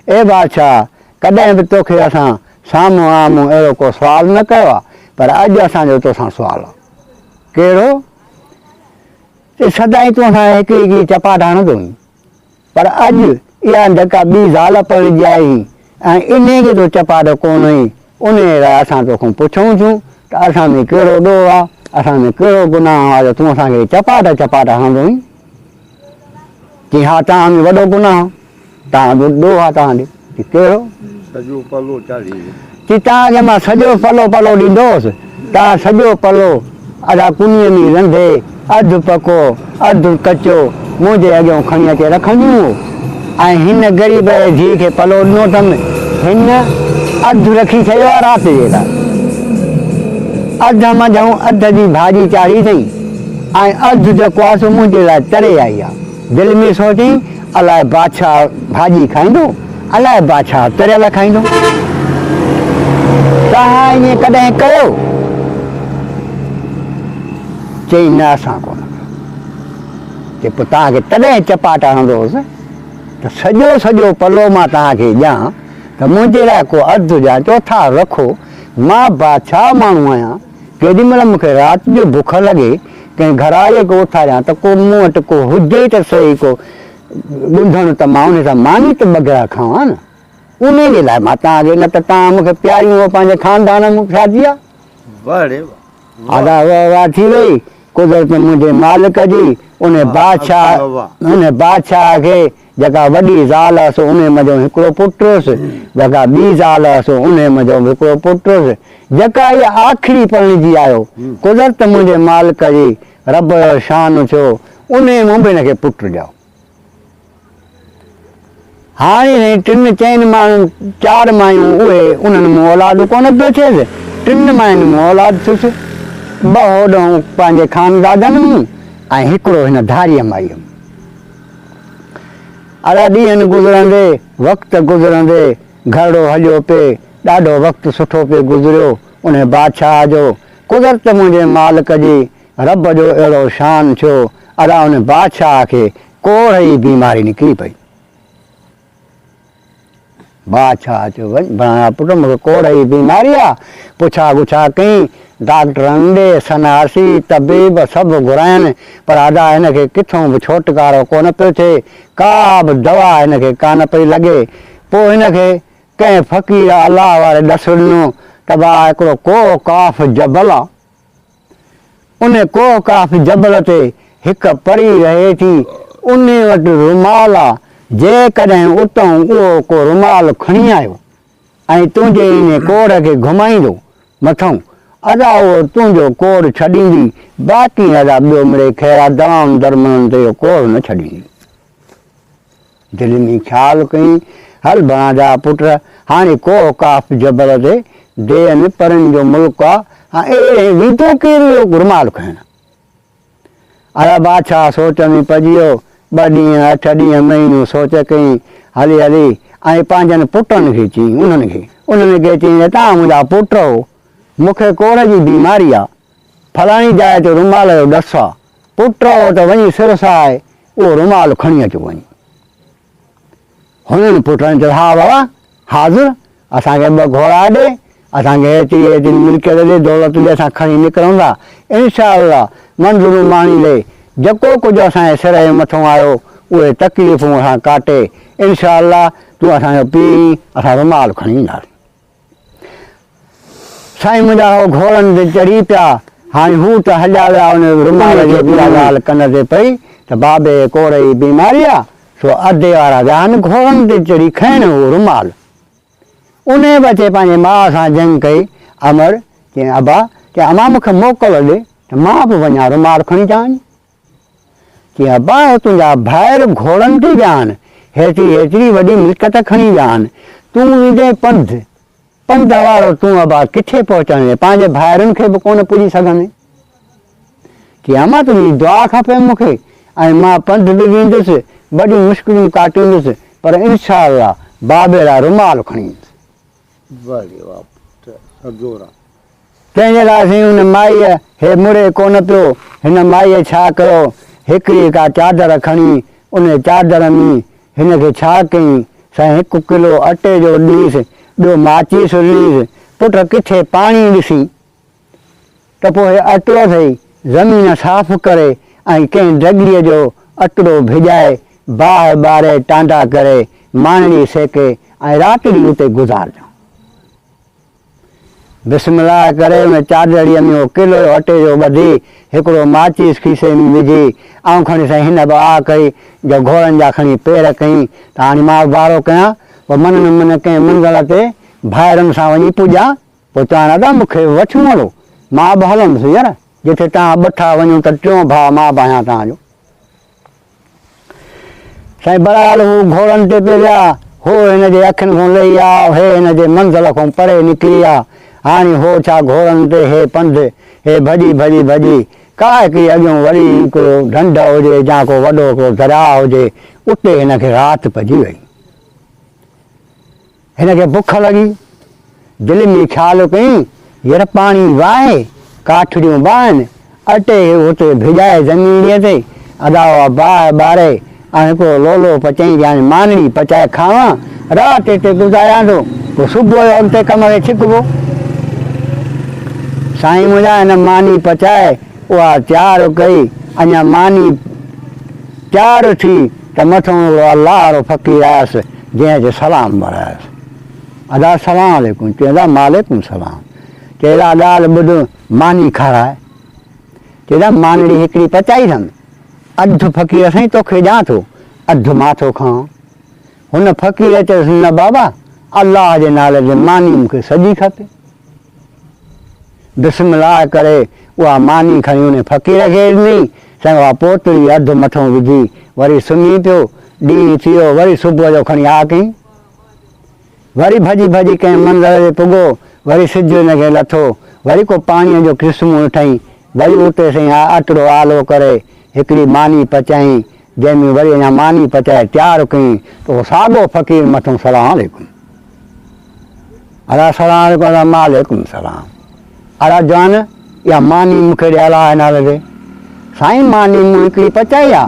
ए बादशाह कॾहिं बि तोखे असां साम्हूं आम्हूं अहिड़ो को सुवालु न कयो आहे पर अॼु असांजो तोसां सुवालु आहे कहिड़ो सदाईं तूं असां हिकिड़ी हिकिड़ी चपाट हणंदो हुई पर अॼु इहा जेका ॿी ज़ाल परिणिजी आई ऐं इन खे तो चपाट कोन हुई उन लाइ असां तोखां पुछूं थियूं त असां में कहिड़ो ॾोह आहे असां में कहिड़ो गुनाह आहे जो तूं असांखे चपाट चपाट हणंदो हुई की हा तव्हां में वॾो गुनाह तव्हांजो ॾोह आहे तव्हां ॾे कहिड़ो सॼो पलो चाढ़ी की तव्हांखे मां सॼो पलो पलो ॾींदोसि तव्हां सॼो पलो अदा कुनीअ में रंधे अधु पको अधु कचो मुंहिंजे अॻियां खणी अचे रखंदियूं ऐं हिन ग़रीब जे धीउ खे पलो ॾिनो अथमि हिन अधु रखी छॾियो आहे राति जे लाइ अधु मंझूं अधु जी भाॼी चाढ़ी अथई ऐं अधु जेको आहे सो मुंहिंजे लाइ तरे आई आहे दिलि में सोचई अलाए बादशाह भाॼी खाईंदो अलाए बादशाह तरियल खाईंदो तव्हां ईअं कॾहिं कयो चई न असां कोन चई पोइ तव्हांखे तॾहिं चपाट हणंदो हुउसि त सॼो सॼो पलो मां तव्हांखे ॾियां त मुंहिंजे लाइ को अधु ॾियां चोथा रखो मां बादशाह माण्हू आहियां केॾी महिल मूंखे राति जो बुख लॻे कंहिं घराले खे उथारियां त को मूं वटि को हुजे त सही को ॿुधणु त मां उन सां मानी त बग़ैर खावां न उन जे लाइ मां तव्हांखे न त तव्हां मूंखे प्यारियूं पंहिंजे ख़ानदान में शादी आहे आदा वाह थी वई कुदरत मुंहिंजे मालिक जी उन बादशाह खे जेका वॾी ज़ाल हुअसि उन मज़ो हिकिड़ो पुटु हुयुसि जेका ॿी ज़ाल हुअसि उन मज़ो हिकिड़ो पुटु हुयुसि जेका इहा आख़िरी परिणिजी आयो कुदरत मुंहिंजे मालिक जी रब जो शान थियो उन मूं बि हिनखे पुटु ॾियो हाणे 3 माण्हुनि 4 मायूं उहे उन्हनि मूं औलाद कोन पियो थियसि 3 मायुनि मूं औलाद थियुसि 2 होॾो पंहिंजे ख़ानदादनि में ऐं हिकिड़ो हिन धारीअ माईअ में अड़ा ॾींहंनि गुज़रंदे वक़्तु गुज़रंदे घरड़ो हलियो पिए ॾाढो वक़्तु सुठो पियो गुज़रियो उन बादशाह जो। कुदरत मुंहिंजे मालिक जी रब जो अहिड़ो शान थियो, अला उन बादशाह खे कोड़ जी बीमारी निकिरी पई। बादशाह चयो वञ बणाया पुट मूंखे कोड़ जी बीमारी आहे। पुछा गुछा कई, डॉक्टरनि ॾे सनासी तबीब सभु घुराइनि, पर अदा हिनखे किथां बि छोटकारो कोन पियो थिए, का बि दवा हिनखे कान पई लॻे। पोइ हिनखे कंहिं फ़क़ीर अलाह वारे ॾस ॾिनो त भाउ हिकिड़ो कोह काफ़ जबल आहे, उन कोह काफ़ जबल ते हिकु परी रहे थी, उन वटि रुमाल आहे, जेकॾहिं उतां उहो को रुमाल खणी आयो ऐं तुंहिंजे इन कोड़ खे घुमाईंदो मथां, अदा उहो तुंहिंजो कोड़ छॾींदी, बाक़ी अदा ॿियो मिड़े ख़ैर दवाउनि दरमननि ते इहो कोड़ न छॾींदी। दिलि में ख़्यालु कई, हल बणाजा पुट हाणे कोह काफ़ जबल ते देनि परनि जो मुल्क आहे, हाणे वेंदो केरु रुमाल खणणु। अला बादशाह सोच में पइजी वियो, 2 ॾींहं 8 ॾींहं महीनो सोच कई, हली हली ऐं पंहिंजनि पुटनि खे चई, उन्हनि खे चई तव्हां मुंहिंजा पुट हो, मूंखे कोड़ जी बीमारी आहे, फलाणी जाइ ते रुमाल जो ॾस आहे, पुट हो त वञी सिर सां उहो रुमाल खणी अचो वञी। हुननि पुटनि चयो हा बाबा हाज़िर, असांखे 2 घोड़ा ॾे, असांखे हेतिरी मिल्कियत ॾे, दौलत ॾे, असां खणी निकिरूं, इंशाअल्लाह मंज़ूर माणी ॾे, जेको कुझु असांजे सिर जे मथां आयो उहे तकलीफ़ूं असां काटे, इंशाअल्लाह तूं असांजो पीउ, असां रुमाल खणी ईंदासीं। साईं मुंहिंजा हो घोड़नि ते चढ़ी पिया, हाणे हू त हलिया विया उन रुमाल जी ॻाल्हि कन ते पई त बाबे कोड़ जी बीमारी आहे, सो अधे वारा विया आहिनि घोड़नि ते चढ़ी खणणु उहो रुमाल। उन बचे पंहिंजे माउ सां जंग कई, अमर चई अबा चई अमा मूंखे मोकल ॾे त मां बि वञा रुमाल खणी अचां। चई अबा तुंहिंजा भाइर घोड़नि ते विया आहिनि, हेतिरी वॾी मिल्कियत खणी विया आहिनि, तूं ईंदे पंध वारो तूं अबा किथे पहुचंदे, पंहिंजे भाइरनि खे बि कोन पुॼी सघंदे। चई अमा तुंहिंजी दुआ खपे मूंखे, ऐं मां पंध बि वेंदुसि, वॾियूं मुश्किलूं काटींदुसि, पर इंशाअल्लाह बाबे लाइ रुमाल खणी ईंदुसि। तंहिंजे लाइ साईं हुन माईअ हे मुड़े कोन पियो, हिन माईअ छा कयो, हिकिड़ी का चादर खणी उन चादर में हिनखे छा कयईं, साईं 1 किलो अटे जो ॾींसि, ॿियो माचीस ॾींसि, पुट किथे पाणी ॾिसी त पोइ अटो अथई ज़मीन साफ़ करे ऐं कंहिं डगरीअ जो अटड़ो भिॼाए, बाहि ॿारे टांडा करे मानड़ी सेके ऐं राति ॾींहुं उते गुज़ारजांइ। बिस्मिल्लाह करे उन चादड़ीअ में किलो अटे जो ॿधी हिकिड़ो माचीस खीसे में विझी ऐं खणी साईं हिन बि आ कई, जो घोड़नि जा खणी पेर कई त हाणे मां वारो कयां, पोइ मन न मन कंहिं मंगल ते भाइरनि सां वञी पुॼां, पोइ चवां दादा मूंखे वठी हलो, मां बि हलंदुसि यार, जिथे तव्हां 2 वञूं त 3 भाउ मां बि आहियां तव्हांजो। साईं बराल हू घोड़नि ते पिया विया, हो हिनजे अखियुनि खां लही आहे, हे हिनजे मंज़िल खां परे निकिरी आहे। हाणे हो छा घोड़नि ते हे पंध हे भॼी का हिकिड़ी अॻियां वरी हिकिड़ो ढंढ हुजे या को वॾो को दरिया हुजे, उते हिनखे राति पइजी वई। हिनखे बुख लॻी, दिलि में ख़्यालु कई हींअर पाणी वाहे, काठड़ियूं ॿाहिनि, अटे उते भिॼाए ज़मीनीअ ते, अदा बाहि ॿारे ऐं हिकिड़ो लोलो पचाईं, यानी मानड़ी पचाए खावां, राति हिते गुज़ारियां थो, पोइ सुबुह जो अॻिते कम खे छिकबो। साईं मुंहिंजा हिन मानी पचाए उहा तयारु कई, अञा मानी तयारु थी त मथां अलाह वारो फ़क़ीर आयुसि, जंहिं सलाम मरायुसि, अदा सलाम अलैकुम, चई अदा मालेकुम सलाम, चई अदा ॻाल्हि ॿुध मानी खाराए, चई अदा मानड़ी हिकिड़ी पचाई अथमि, अधु फ़क़ीर साईं तोखे ॾियां थो, अधु मां थो खावां। हुन फ़क़ीर चयोसि न बाबा अलाह जे नाले ते मानी मूंखे सॼी खपे। बिस्मिल्लाह करे उहा मानी खणी उन फ़क़ीर खे ॾिनी, साईं उहा पोतड़ी अधु मथां विझी वरी सुम्ही पियो। ॾींहुं थी वियो, वरी सुबुह जो खणी आ कई, वरी भॼी कंहिं मंदर ते पुॻो, वरी सिज हिनखे लथो, वरी को पाणीअ जो किस्मो ठाही, वरी उते साईं अटड़ो आलो करे हिकिड़ी मानी पचाई, जंहिंमें वरी अञा मानी पचाए तयारु कई, त उहो साॻियो फ़क़ीर मथां सलाम अलैकुम। अला सलाम वालेकुम सलाम। अला जवान या मानी मूंखे ॾे अला नाले ते। साईं मानी मूं हिकिड़ी पचाई आहे,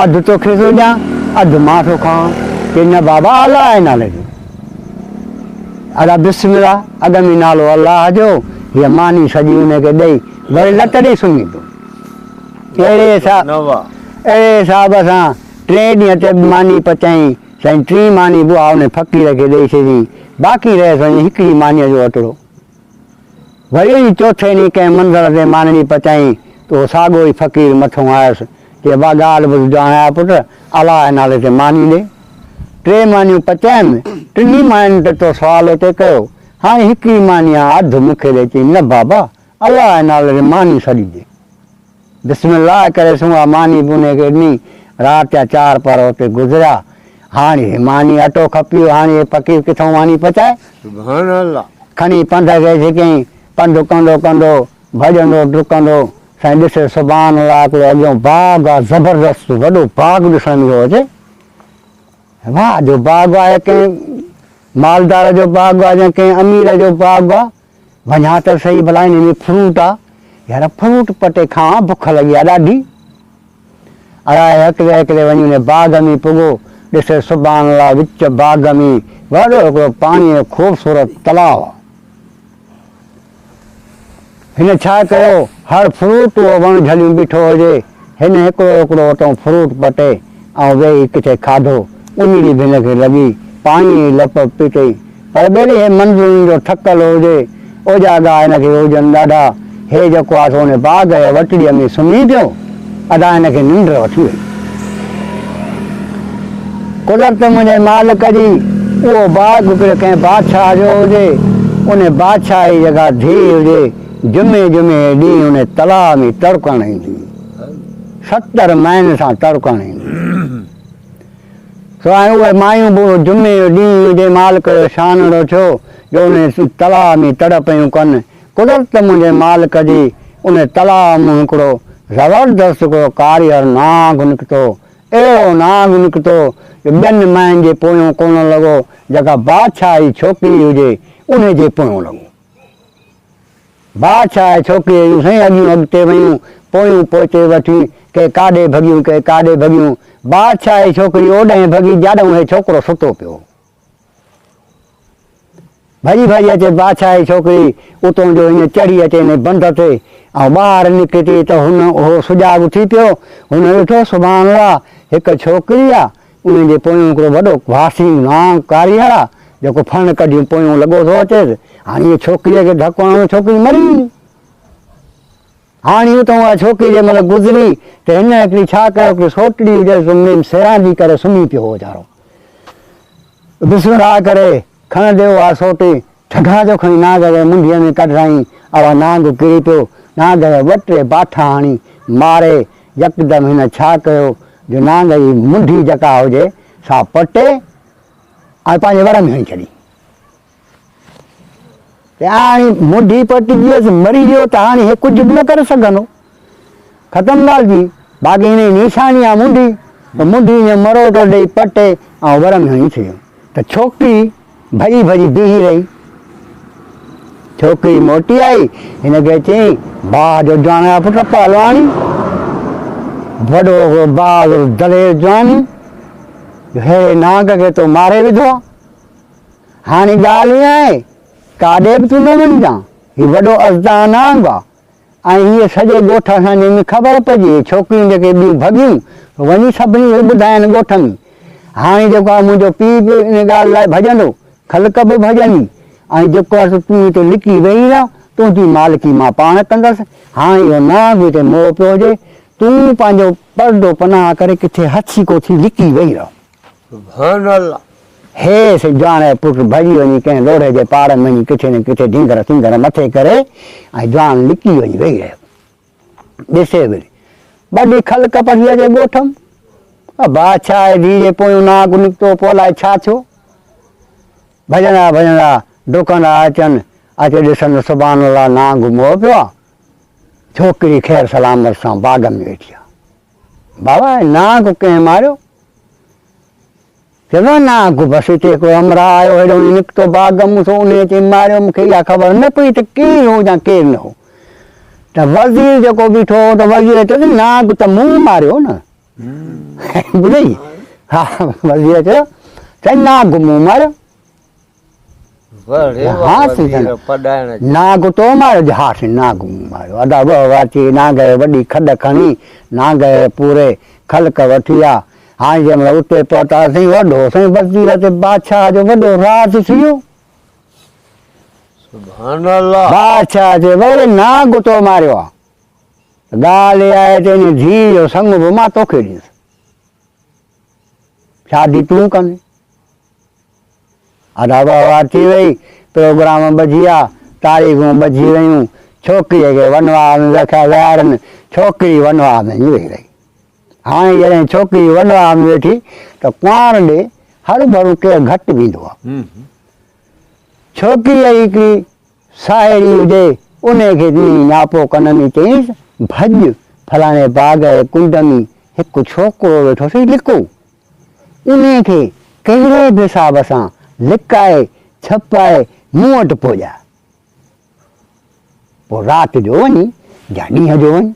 अधु तोखे थो ॾियां अधु मां थो खावां। कि न बाबा अला नाले ते। अला बिस्मिल्ला अॻ में नालो अलाह जो, हीअ मानी सॼी हुनखे ॾेई वरी लट ॾेई सुम्ही पियो। अहिड़े हिसाब सां 3 ॾींहं ते मानी पचाई। साईं 3 मानी बुआ हुन फ़क़ीर खे ॾेई छॾी, बाक़ी रहे साईं हिकिड़ी मानीअ जो अटड़ो। वरी 4थे ॾींहुं कंहिं मंदर ते मानी पचाई तो साॻियो ई फ़क़ीर मथां आयुसि कि बा ॻाल्हि ॿुध ॼाणा पुट, अलाह नाले ते मानी ॾे। 3 मानियूं पचाइनि, 3 मानियुनि ते तो सुवाल हिते कयो, हाणे हिकिड़ी मानी आहे अधु मूंखे ॾे। चई न बाबा अलाह नाले ते मानी सॼी ॾे। बिस्मिल्लाह करे सुम्हा मानी बुने खे ॾिनी। राति जा 4 पहर हुते गुज़रिया। हाणे मानी अटो खपियो, हाणे फ़क़ीर किथां मानी पचाए। सुभान अल्लाह। खणी पंध खे कयईं, पंधु कंदो कंदो भॼंदो डुकंदो साईं ॾिसे सुभान अल्लाह हिकिड़ो अॻियां बाग़ आहे, ज़बरदस्त वॾो बाग़ ॾिसण में अचे। वाह जो बाग़ आहे, कंहिं मालदार जो बाग़ आहे या कंहिं अमीर जो बाग़ आहे। वञा त सही भला हिन में फ्रूट आहे, यार फ्रूट पटे खावां, बुख लॻी आहे ॾाढी। अड़ाए हिकिड़े वञी हुन बाग़ में पुॻो, ॾिसे सुभान अल्लाह विच बाग़ में वॾो हिकिड़ो पाणीअ जो ख़ूबसूरत तलाउ आहे। हिन छा कयो, हर फ्रूट उहो वण झलियूं बीठो हुजे, हिन हिकिड़ो उतां फ्रूट पटे ऐं वेही किथे खाधो। उन ॾींहुं बि हिनखे लॻी पाणी जी लप पीतई, पर ॿेड़ी हे मंज़ूरनि जो थकल हुजे, ओजा ॻाह हिनखे हुजनि ॾाढा। हे जेको आहे हुन बाग़ जे वटड़ीअ में सुम्ही पियो, अदा हिनखे निंड वठी वई। कुदरत मुंहिंजे मालिक जी उहो बाग़ कंहिं बादशाह जो हुजे, उन बादशाह जी जॻह धीउ हुजे, जुमे जुमे ॾींहुं उन तलाउ में तड़कण ईंदी, 70 माइन सां तड़कण ईंदी। सो हाणे उहे मायूं बि जुमे जो ॾींहुं हुजे, मालिक जो शानड़ो थियो जो उन तलाउ में तड़ पियूं कनि। कुदरत मुंहिंजे मालिक जी उन तलाउ मां हिकिड़ो ज़बरदस्त हिकिड़ो कारीगर नाग निकितो, अहिड़ो नाग निकितो जो ॿियनि मायुनि जे पोयों कोन लॻो, जेका बादशाह जी छोकिरी हुजे उन जे पोयों लॻो। बादशाह छोकिरीअ जूं साईं अॻियूं अॻिते वयूं, पोयूं पोइते वठी, के काॾे भॻियूं के काॾे भॻियूं। बादशाह जी छोकिरी ओॾांहुं भॻी ॼाॾऊं हे छोकिरो सुतो पियो। भॼी भॼी अचे बादशाह जी छोकिरी, उतां जो हीअं चढ़ी अचे हिन बंध ते ऐं ॿाहिरि निकिती त हुन उहो सुजाॻ उथी पियो। हुन ॾिठो सुभाणे अल्लाह हिकु छोकिरी आहे, उन जे पोयों हिकिड़ो वॾो वासी नांग कारीगर आहे जेको फण कढियूं पोयों लॻो थो अचेसि। हाणे इहा छोकिरीअ खे धकु हणो, छोकिरी मरी वेंदी। हाणे उतां उहा छोकिरी जंहिं महिल गुज़री त हिन हिकिड़ी छा कयो कि सोटड़ी हुजे सिरांदी करे सुम्ही पियो वीचारो। बिस्मिल्लाह करे खणंदे उहा सोटी ठगा जो खणी नाग जे मुंडीअ में कढाई, अवा नाग किरी पियो। नाग जा 2 टे बाठा हणी मारे यकदमि हिन छा कयो जो नाग जी मुंडी जेका हुजे सा पटे ऐं पंहिंजे वर में हणी छॾी। हाणे मुंडी पटिजी मरी वियो त हाणे हे कुझु बि न करे सघंदो, ख़तमु ॻाल्हि जी। बाक़ी हिन जी निशानी आहे मुंडी, त मुंडी ईअं मरोड़ ॾेई पटे ऐं वर में हणी छॾियो। त छोकिरी भॼी भॼी बीही रही। छोकिरी मोटी आई, हिनखे चयईं भाउ जो जवान आहे पुट पहलवानी, वॾो भाउ दलेर जवानी, हे नाग खे तो मारे विधो आहे। हाणे ॻाल्हि ईअं आहे काॾे बि तूं न वञजांइ, हीउ वॾो अज़दा नांग आहे ऐं हीअ सॼे ॻोठ सां जंहिंमें ख़बर पइजे छोकिरियूं जेके ॿियूं भॻियूं वञी सभिनी खे ॿुधाइनि ॻोठ में। हाणे जेको आहे मुंहिंजो पीउ बि इन ॻाल्हि लाइ भॼंदो, ख़लक बि भॼंदी ऐं जेको आहे तूं हिते लिकी वेही रह, तुंहिंजी मालिकी मां पाण कंदसि। हाणे इहो नांग हिते मोह पियो हुजे, तूं पंहिंजो परदो पनाह करे किथे हथी कोठी लिकी वेही रह। सुभान अल्लाह। हे जवान पुट भॼी वञी कंहिं लोढ़े जे पार में वञी किथे न किथे ढींगर सिंगर मथे करे ऐं जवान लिकी वञी वेही रहियो। ॾिसे वरी 2 ॾींहं ख़लक पढ़ी अचे ॻोठ में, बादशाह जी धीउ जे पोयों नाग निकितो, पोइ अलाए छा थियो। भॼंदा भॼंदा डुकंदा अचनि, अचे ॾिसनि सुभान अल्लाह नाग मोह पियो आहे। छोकिरी ख़ैर सलामत सां बाग़ में वेठी आहे। बाबा नाग कंहिं मारियो? चलो नाग बसि हिते को अमरा आयो हेॾो निकितो बाग मूंसो उन अची मारियो मूंखे इहा ख़बर न पई त केरु हो या केरु न हो त वज़ीर जेको बीठो हो त वज़ीर चयो नाग त मूं मारियो न ॿुधई हा वज़ीर चयो चई नाग मूं मारियो वड़े हाँ, वज़ीर सीधो। पढ़ाइण नाग तो मारियो हा साईं नाग मूं मारियो अदा अची नाग वॾी खॾ खणी नाग पूरे ख़लक वठी विया हाणे जंहिं महिल उते पहुतासीं वॾो साईं वज़ीर ते बादशाह जो वॾो राज़ थी वियो सुभान अल्लाह बादशाह जे वरी नाग तो मारियो आहे ॻाल्हि इहा आहे त इन धीउ जो संग बि मां तोखे ॾींदुसि शादी तूं कंदी अदा वार थी वई प्रोग्राम बची विया तारीख़ूं बची वियूं छोकिरीअ खे वनवास में रखिया विया आहिनि छोकिरी वनवास में वेही रही हाणे जॾहिं छोकिरी वनवास में वेठी त कुंवार ॾे हर भरू केरु घटि वेंदो आहे छोकिरीअ जी हिकिड़ी साहेड़ी हुजे उनखे न्यापो कननि चईसि भॼ फलाणे बाग जे कुंड में हिकु छोकिरो वेठोसीं लिको उनखे कहिड़े बि हिसाब सां लिकाए छपाए मूं वटि पहुचा पोइ राति जो वञी या ॾींहं जो वञि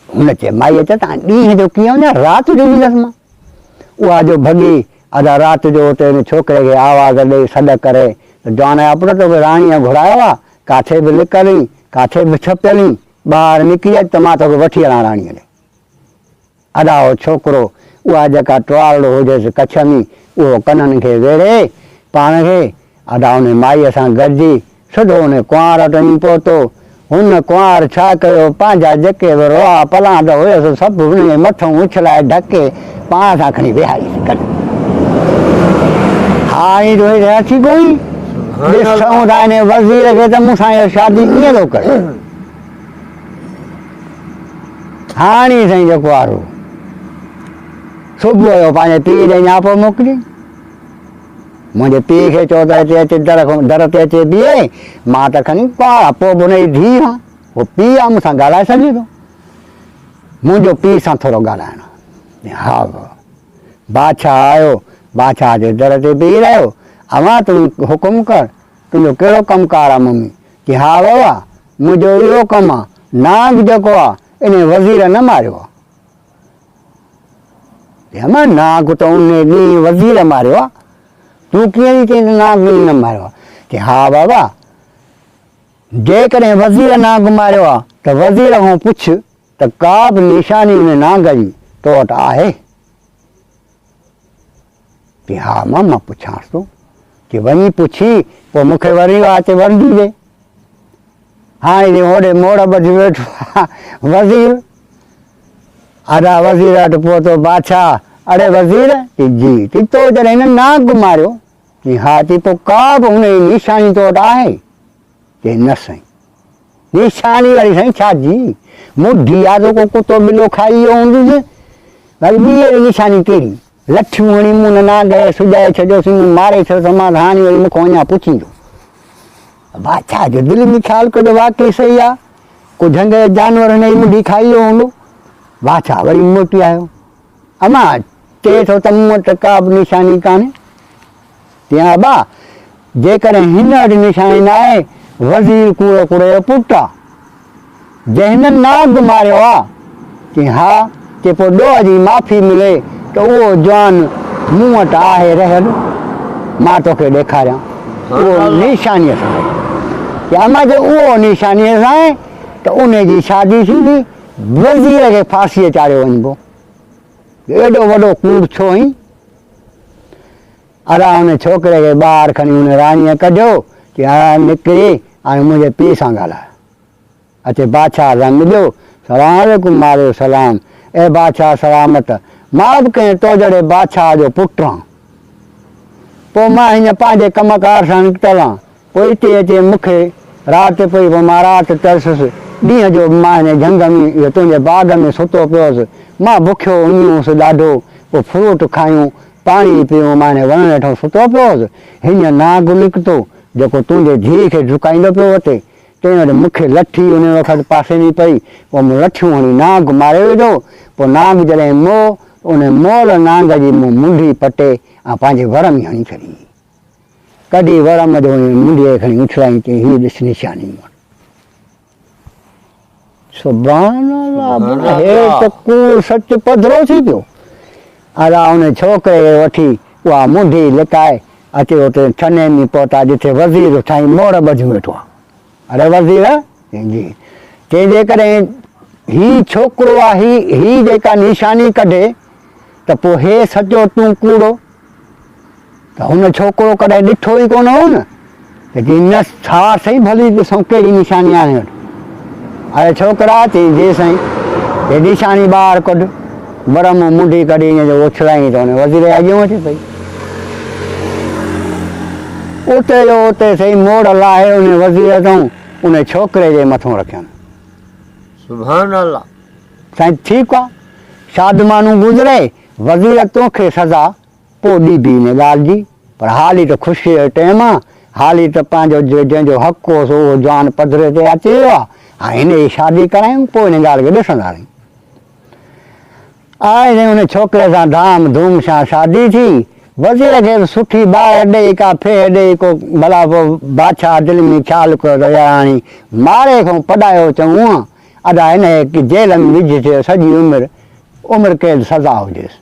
हुन चए माईअ चयो तव्हां ॾींहं जो कीअं वञा राति जो ॾींदसि मां उहा जो भॻी अदा राति जो उते हुन छोकिरे खे आवाज़ ॾेई सॾ करे जवान जा पुट तोखे राणीअ घुरायो आहे काथे बि लिकली काथे बि छपियली ॿाहिरि निकिरी अच त मां तोखे वठी हलां राणीअ ॾे अदा उहो छोकिरो उहा जेका टुवारड़ो हुजेसि कच्छ में उहो कननि खे वेड़े पाण खे अदा उन माईअ सां गॾिजी सिधो उन कुंवार वटि वञी पहुतो हुन कुंवार छा कयो पंहिंजा जेके बि रोआ पलांड हुयसि सभु हुन मथां उछलाए ढके पाण सां खणी विहारीसि गॾु हाणे रोई अची कोई ॾिसूं था हिन वज़ीर खे त मूंसां इहो शादी कीअं थो करे हाणे साईं जेको वारो सुबुह जो पंहिंजे पीउ ॾे न्यापो मोकिली मुंहिंजे पीउ खे चयो त हिते अचे दर ते अचे बीहे मां त खणी कुंवार पोइ बि हुनजी धीउ आहे उहो पीउ आहे मूंसां ॻाल्हाए सघे थो मुंहिंजो पीउ सां थोरो ॻाल्हाइणो हा बादशाह आयो बादशाह जे दर ते बीही रहियो अवां तूं हुकुम कर तुंहिंजो कहिड़ो कमकार आहे मम्मी की हा बाबा मुंहिंजो इहो कमु आहे नाग जेको आहे इन वज़ीर न मारियो आहे अमा नाग त उन ॾींहुं वज़ीर मारियो आहे तूं कीअं थी चईं नाग ॾींहुं न मारियो आहे की हा बाबा जेकॾहिं वज़ीर नाग मारियो आहे त वज़ीर खां पुछ त का बि निशानी हुन नाग जी तो वटि आहे की हा मां पुछांसि थो की वञी पुछी पोइ मूंखे वरी अचे वरंदी ॾे हाणे होॾे मोड़ ॿधी वेठो आहे वज़ीर अदा वज़ीर वटि पहुतो बादशाह अड़े वज़ीर की जी ती तो जॾहिं हिन नाग मारियो की हा थी पोइ का बि हुन जी निशानी तो वटि आहे की न साईं निशानी वारी साईं छा जी मुठी आहे जेको कुतो ॿिलो खाई वियो हूंदुसि भई ॿी निशानी कहिड़ी लठियूं हणी मूं न नाग सुॼाए छॾियोसीं मारे छॾियोसि मां हाणे वरी मूंखां अञा पुछींदो बादशाह जो दिलि में ख़्यालु कयो वाक़ई सही आहे को झंग जो जानवर हिन जी मुठी खाई वियो हूंदो बादशाह वरी मोटी आयो अमा चए थो त मूं वटि का बि निशानी कान्हे तीअं अबा जेकॾहिं हिन वटि निशानी न आहे वज़ीर कूड़े कूड़े जो पुटु आहे जंहिं हिन नाग मारियो आहे की हा की पोइ ॾोह जी माफ़ी मिले त उहो जवान मूं वटि आहे रहियल मां तोखे ॾेखारियां उहो निशानीअ सां की अमा जो उहो निशानीअ सां आहे त उनजी शादी थींदी वज़ीर खे फांसीअ चाढ़ियो वञिबो एॾो वॾो कूड़ छो हुई अड़ा हुन छोकिरे खे ॿाहिरि खणी हुन राणीअ कढियो की हा निकिरी हाणे मुंहिंजे पीउ सां ॻाल्हाए अचे बादशाह सां मिलियो सलाम वालेकुम मारियो सलाम ए बादशाह सलामत मां बि कंहिं तो जहिड़े बादशाह जो पुटु आहियां पोइ मां हीअं पंहिंजे कमकार सां निकितल आहियां पोइ हिते अचे मूंखे राति पई पोइ मां राति तरसुसि ॾींहं जो मां हिन झंग में इहो तुंहिंजे बाग़ में सुतो पियोसि मां बुखियो हुयुसि ॾाढो पोइ फ्रूट खायूं पाणी पियूं मां हिन वण हेठां सुतो पियोसि हीअं नाग निकितो जेको तुंहिंजे धीउ खे झुकाईंदो पियो वठे तंहिं वटि मूंखे लठी उन वक़्तु पासे में पई पोइ मूं लठियूं हणी नाग मारे विधो पोइ नाग जॾहिं मोह उन मोल नांग जी मुंडी पटे ऐं पंहिंजे वर में हणी छॾी कढी वरम जो मुंडीअ खणी उछलाई चई हीअ ॾिस निशानी सुभाणे अल्लाह हे त कूड़ सच पधरो थी पियो अला उन छोकिरे खे वठी उहा मुंडी लिकाए अचे उते छने में पहुता जिथे वज़ीर साईं मोर ॿधू वेठो आहे अरे वज़ीर जी तंहिंजे करे ही छोकिरो आहे ही जेका निशानी कढे त पोइ हे सचो तूं कूड़ो त हुन छोकिरो कॾहिं ॾिठो ई कोन हो न त जी न छा सही भली ॾिसूं कहिड़ी निशानी आहे अरे छोकिरा चई जे साईं हे निशानी ॿाहिरि कढ वरम मुंडी कढी ईअं जो उछलाई त हुन वज़ीर अॻियां अचे पई उते जो उते सही मोड़ लाहे उन वज़ीर तां उन छोकिरे जे मथां रखियनि सुभान अल्लाह साईं ठीकु आहे शादमानू गुज़रे वज़ीर तोखे सज़ा पोइ ॾिबी हिन ॻाल्हि जी पर हाली त ख़ुशीअ जो टाइम आहे हाली त पंहिंजो जंहिंजो हक़ु हो उहो जवान पधरे ते अची वियो आहे हा हिन जी शादी करायूं पोइ हिन ॻाल्हि खे ॾिसंदा आहियूं आए हुन छोकिरे सां धाम धूम सां शादी थी वज़ीर खे सुठी ॿाहि ॾेई का फे ॾेई को भला पोइ बादशाह दिलि में ख़्यालु कयो त हाणे मारे खां पढ़ायो चऊं हूअं अदा हिन जेल में विझ सॼी उमिरि कैद सज़ा हुजेसि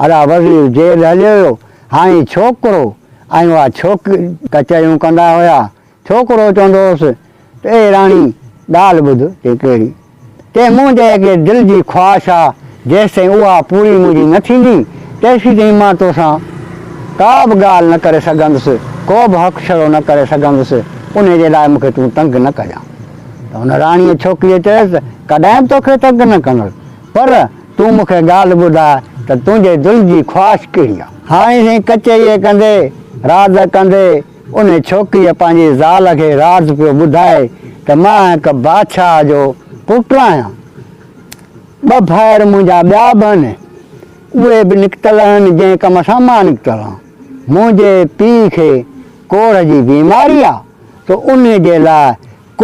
अदा वज़ीर जेल हलियो वियो हाणे छोकिरो ऐं उहा छोकिरी कचहरियूं कंदा हुया छोकिरो चवंदो हुउसि त ए राणी ॻाल्हि ॿुध ते कहिड़ी ते मुंहिंजे दिलि जी ख़्वाहिश आहे जेसिताईं उहा पूरी मुंहिंजी न थींदी तेसिताईं मां तोसां का बि ॻाल्हि न करे सघंदुसि को बि हक़शरो न करे सघंदुसि उन जे लाइ मूंखे तूं तंग न कजां त हुन राणीअ छोकिरीअ चयसि कॾहिं बि तोखे तंग न कंदुसि पर तूं मूंखे ॻाल्हि ॿुधाए त तुंहिंजे दिलि जी ख़्वाहिश कहिड़ी आहे हाणे साईं कचहरीअ कंदे राज़ कंदे उन छोकिरीअ पंहिंजी ज़ाल खे राज़ पियो ॿुधाए त मां हिकु बादशाह जो पुटु आहियां ॿ भाइर मुंहिंजा ॿिया बि आहिनि उहे बि निकितल आहिनि जंहिं कम सां मां निकितल आहियां मुंहिंजे पीउ खे कोढ़ जी बीमारी आहे त उन जे लाइ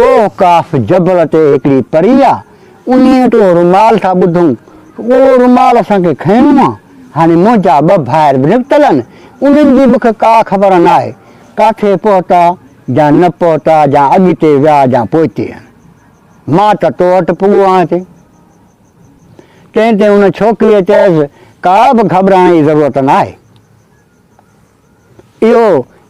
को काफ़ जबल ते हिकिड़ी परी आहे उन वटि रुमाल था ॿुधूं उहो रुमाल असांखे खणणो आहे हाणे मुंहिंजा ॿ भाइर बि निकितल आहिनि उन्हनि जी मूंखे का ख़बर न आहे किथे पहुता या न पहुता या अॻिते विया या पोइते आहिनि मां त तो वटि पुॻो आहियां ते तंहिं ते हुन छोकिरीअ चयसि का बि घबराइण जी ज़रूरत न आहे इहो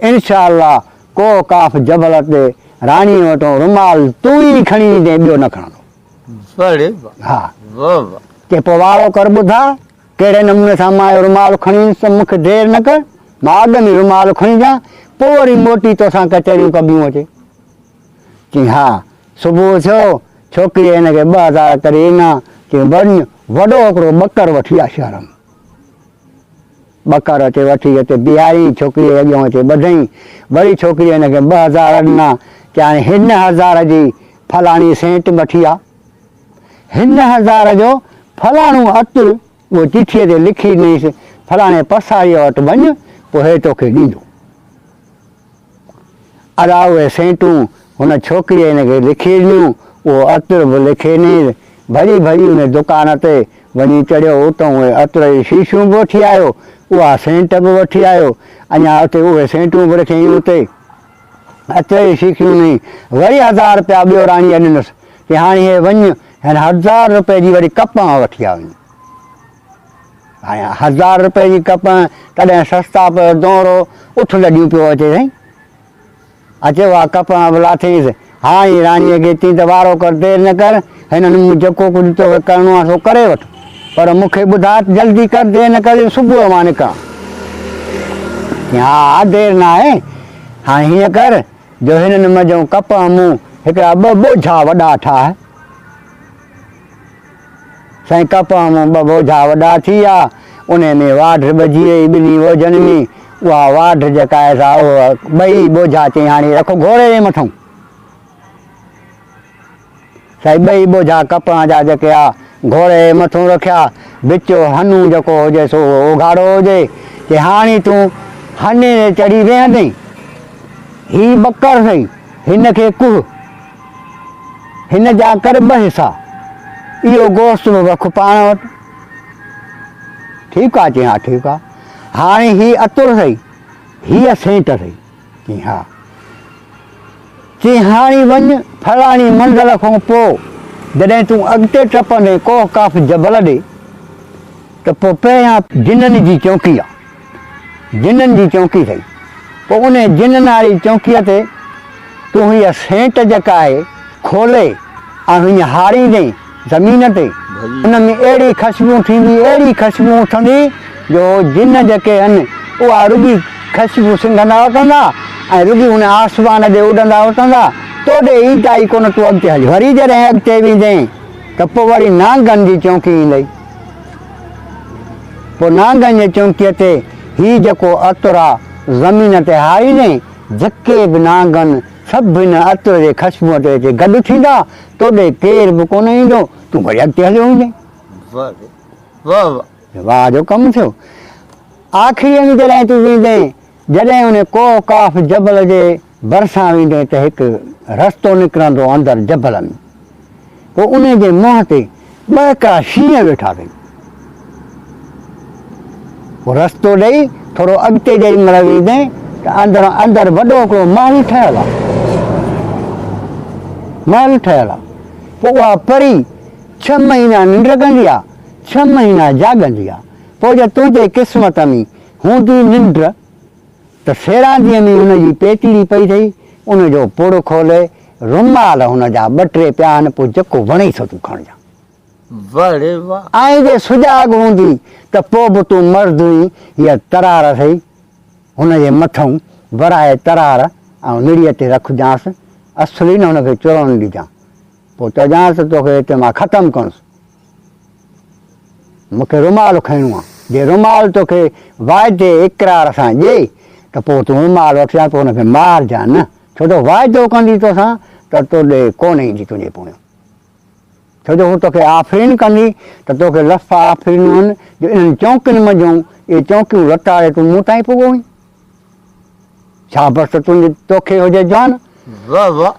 इनशा अल्लाह को काफ़ जबल ते राणीअ वटां रुमाल तूं ई खणी ईंदे ॿियो न खणंदो हा के पोइ वारो कर ॿुधा कहिड़े नमूने सां मां रुमाल खणी ईंदुसि मूंखे देरि न कर मां अॻ में रुमाल खणी अचां पोइ वरी मोटी तोसां कचहरियूं कबियूं अचे चई हा सुबुह थियो छोकिरीअ हिनखे 2000 करे ईंदा चई वञ वॾो हिकिड़ो ॿकर वठी आहे शहर में ॿकर अचे वठी अचे बीहारी छोकिरीअ अॻियां अचे ॿधई वरी छोकिरीअ हिनखे 2000 ॾिना की हाणे हिन 1000 जी फलाणी सेंट वठी आहे हिन 1000 जो फलाणो अतुर उहो चिठीअ ते लिखी ॾिनईसि फलाणे पसारीअ वटि वञ पोइ हे तोखे ॾींदो अला उहे सेंटूं हुन छोकिरीअ हिनखे लिखी ॾिनियूं उहो अतुर बि लिखी ॾिनई भरी भरी उन दुकान ते वञी चढ़ियो उतां उहे अतर जी शीशियूं बि वठी आयो उहा सेंट बि वठी आयो अञा उते उहे सेंटूं बि रखियईं उते अतर जी शीशियूं ॾिनई वरी 1000 रुपया ॿियो राणीअ ॾिनसि की हाणे हे वञ हिन 1000 रुपए जी वरी कपां वठी आ वञ हाणे 1000 रुपए जी कपां तॾहिं सस्ता पियो दोरो उठ लॾियूं पियो अचे साईं अचे उहा कपां बि लाथईंसि हाणे राणीअ खे चई त वारो कर देरि न कर हिननि जेको कुझु तोखे करिणो आहे सो करे वठि पर मूंखे ॿुधाए जल्दी कर देरि न कर सुबुह मां निकिरां हा देरि न आहे हाणे हीअं कर जो हिननि मज़ो कपां मूं हिकिड़ा 2 बोझा वॾा ठाहे साईं कपां मूं 2 बोझा वॾा थी विया उन में वाढ ॿधी वई ॿिन्ही बोझनि में उहा वाढ जेका आहे सा उहा 2 बोझा चई हाणे रखो घोड़े जे मथां साईं 2 बोझा कपां जा जेके आहे घोड़े जे मथां रखिया विचो हनू जेको हुजे सो उघाड़ो हुजे की हाणे तूं हने ते चढ़ी वेहंदई ही ॿकर अथई हिन खे कुह हिन जा कर 2 हिसा इहो गोश्त बि रख पाण वटि ठीकु आहे चई हा ठीकु आहे हाणे हीअ अतुर सही हीअ सेंट सही चई हा चई हाणे वञ फलाणी मंज़िल खां पोइ जॾहिं तूं अॻिते टपंदे कोह काफ जबल ॾे त पोइ पहिरियां जिननि जी चौकी आहे जिननि जी चौकी अथई पोइ उन जिननि वारी चौकीअ ते तूं हीअ सेंट जेका आहे खोले ऐं हीअं हारींदे ज़मीन ते उन में अहिड़ी ख़ुशबू थींदी अहिड़ी ख़ुशबू उथंदी जो जिन जेके आहिनि उहा रुॻी ख़ुशबू सिंघंदा वठंदा ऐं रुॻी हुन आसमान ते उॾंदा वठंदा तोॾे ईंदा ई कोन तूं अॻिते हली वरी जॾहिं अॻिते वेंदे त पोइ वरी नांगनि जी चौकी ईंदई पोइ नांगनि जी चौकीअ ते हीउ जेको अतुर आहे ज़मीन ते हारींदे जेके बि नांगनि सभु हिन अतुर जे ख़ुशबूअ ते अचे गॾु थींदा तोॾे केर बि कोन ईंदो तूं वरी अॻिते हलियो वञे वाह वाह वाह वाह जो कमु थियो आख़िरीअ में जॾहिं तूं वेंदे जॾहिं उन कोह काफ जबल जे भरिसां वेंदे त हिकु रस्तो निकिरंदो अंदरि जबल में पोइ उन जे मुंहं ते ॿ हिकिड़ा शींहं वेठा अथई पोइ रस्तो ॾेई थोरो अॻिते जेॾी महिल वेंदे त अंदरि वॾो हिकिड़ो महल ठहियलु आहे महल ठहियलु आहे पोइ उहा परी 6 महीना निंड कंदी आहे 6 महीना जाॻंदी आहे पोइ जे तुंहिंजे क़िस्मत में हूंदी निंड त सेरांदीअ में हुनजी पेतीड़ी पई अथई उनजो पुड़ खोले रुमाल हुनजा 2-3 पिया आहिनि पोइ जेको वणे थो तूं खणजां वाह रे वाह ऐं जे सुजाॻ हूंदी त पोइ बि तूं मर्द हुई हीअ तरार अथई हुनजे मथां वराए तरार ऐं निड़ीअ ते रखजांसि असली न हुनखे चुरण ॾिजां पोइ चवजांसि तोखे हिते मां ख़तमु कयुसि मूंखे रुमाल खणणो आहे जे रुमाल तोखे वाइदे इक़रार सां ॾिए त पोइ तूं रुमाल वठिजांइ पोइ हुनखे मारजांइ न छो जो वाइदो कंदी तोसां त तोॾे कोन ईंदी तुंहिंजे पुणियो छो जो हू तोखे आफ़रीन कंदी त तोखे लफ़ा आफ़रीनूं आहिनि जो इन्हनि चौकियुनि मंझूं इहे चौकियूं लटारे तूं मूं ताईं पुॻो हुई छा बसि तुंहिंजे तोखे हुजे जान वाह वाह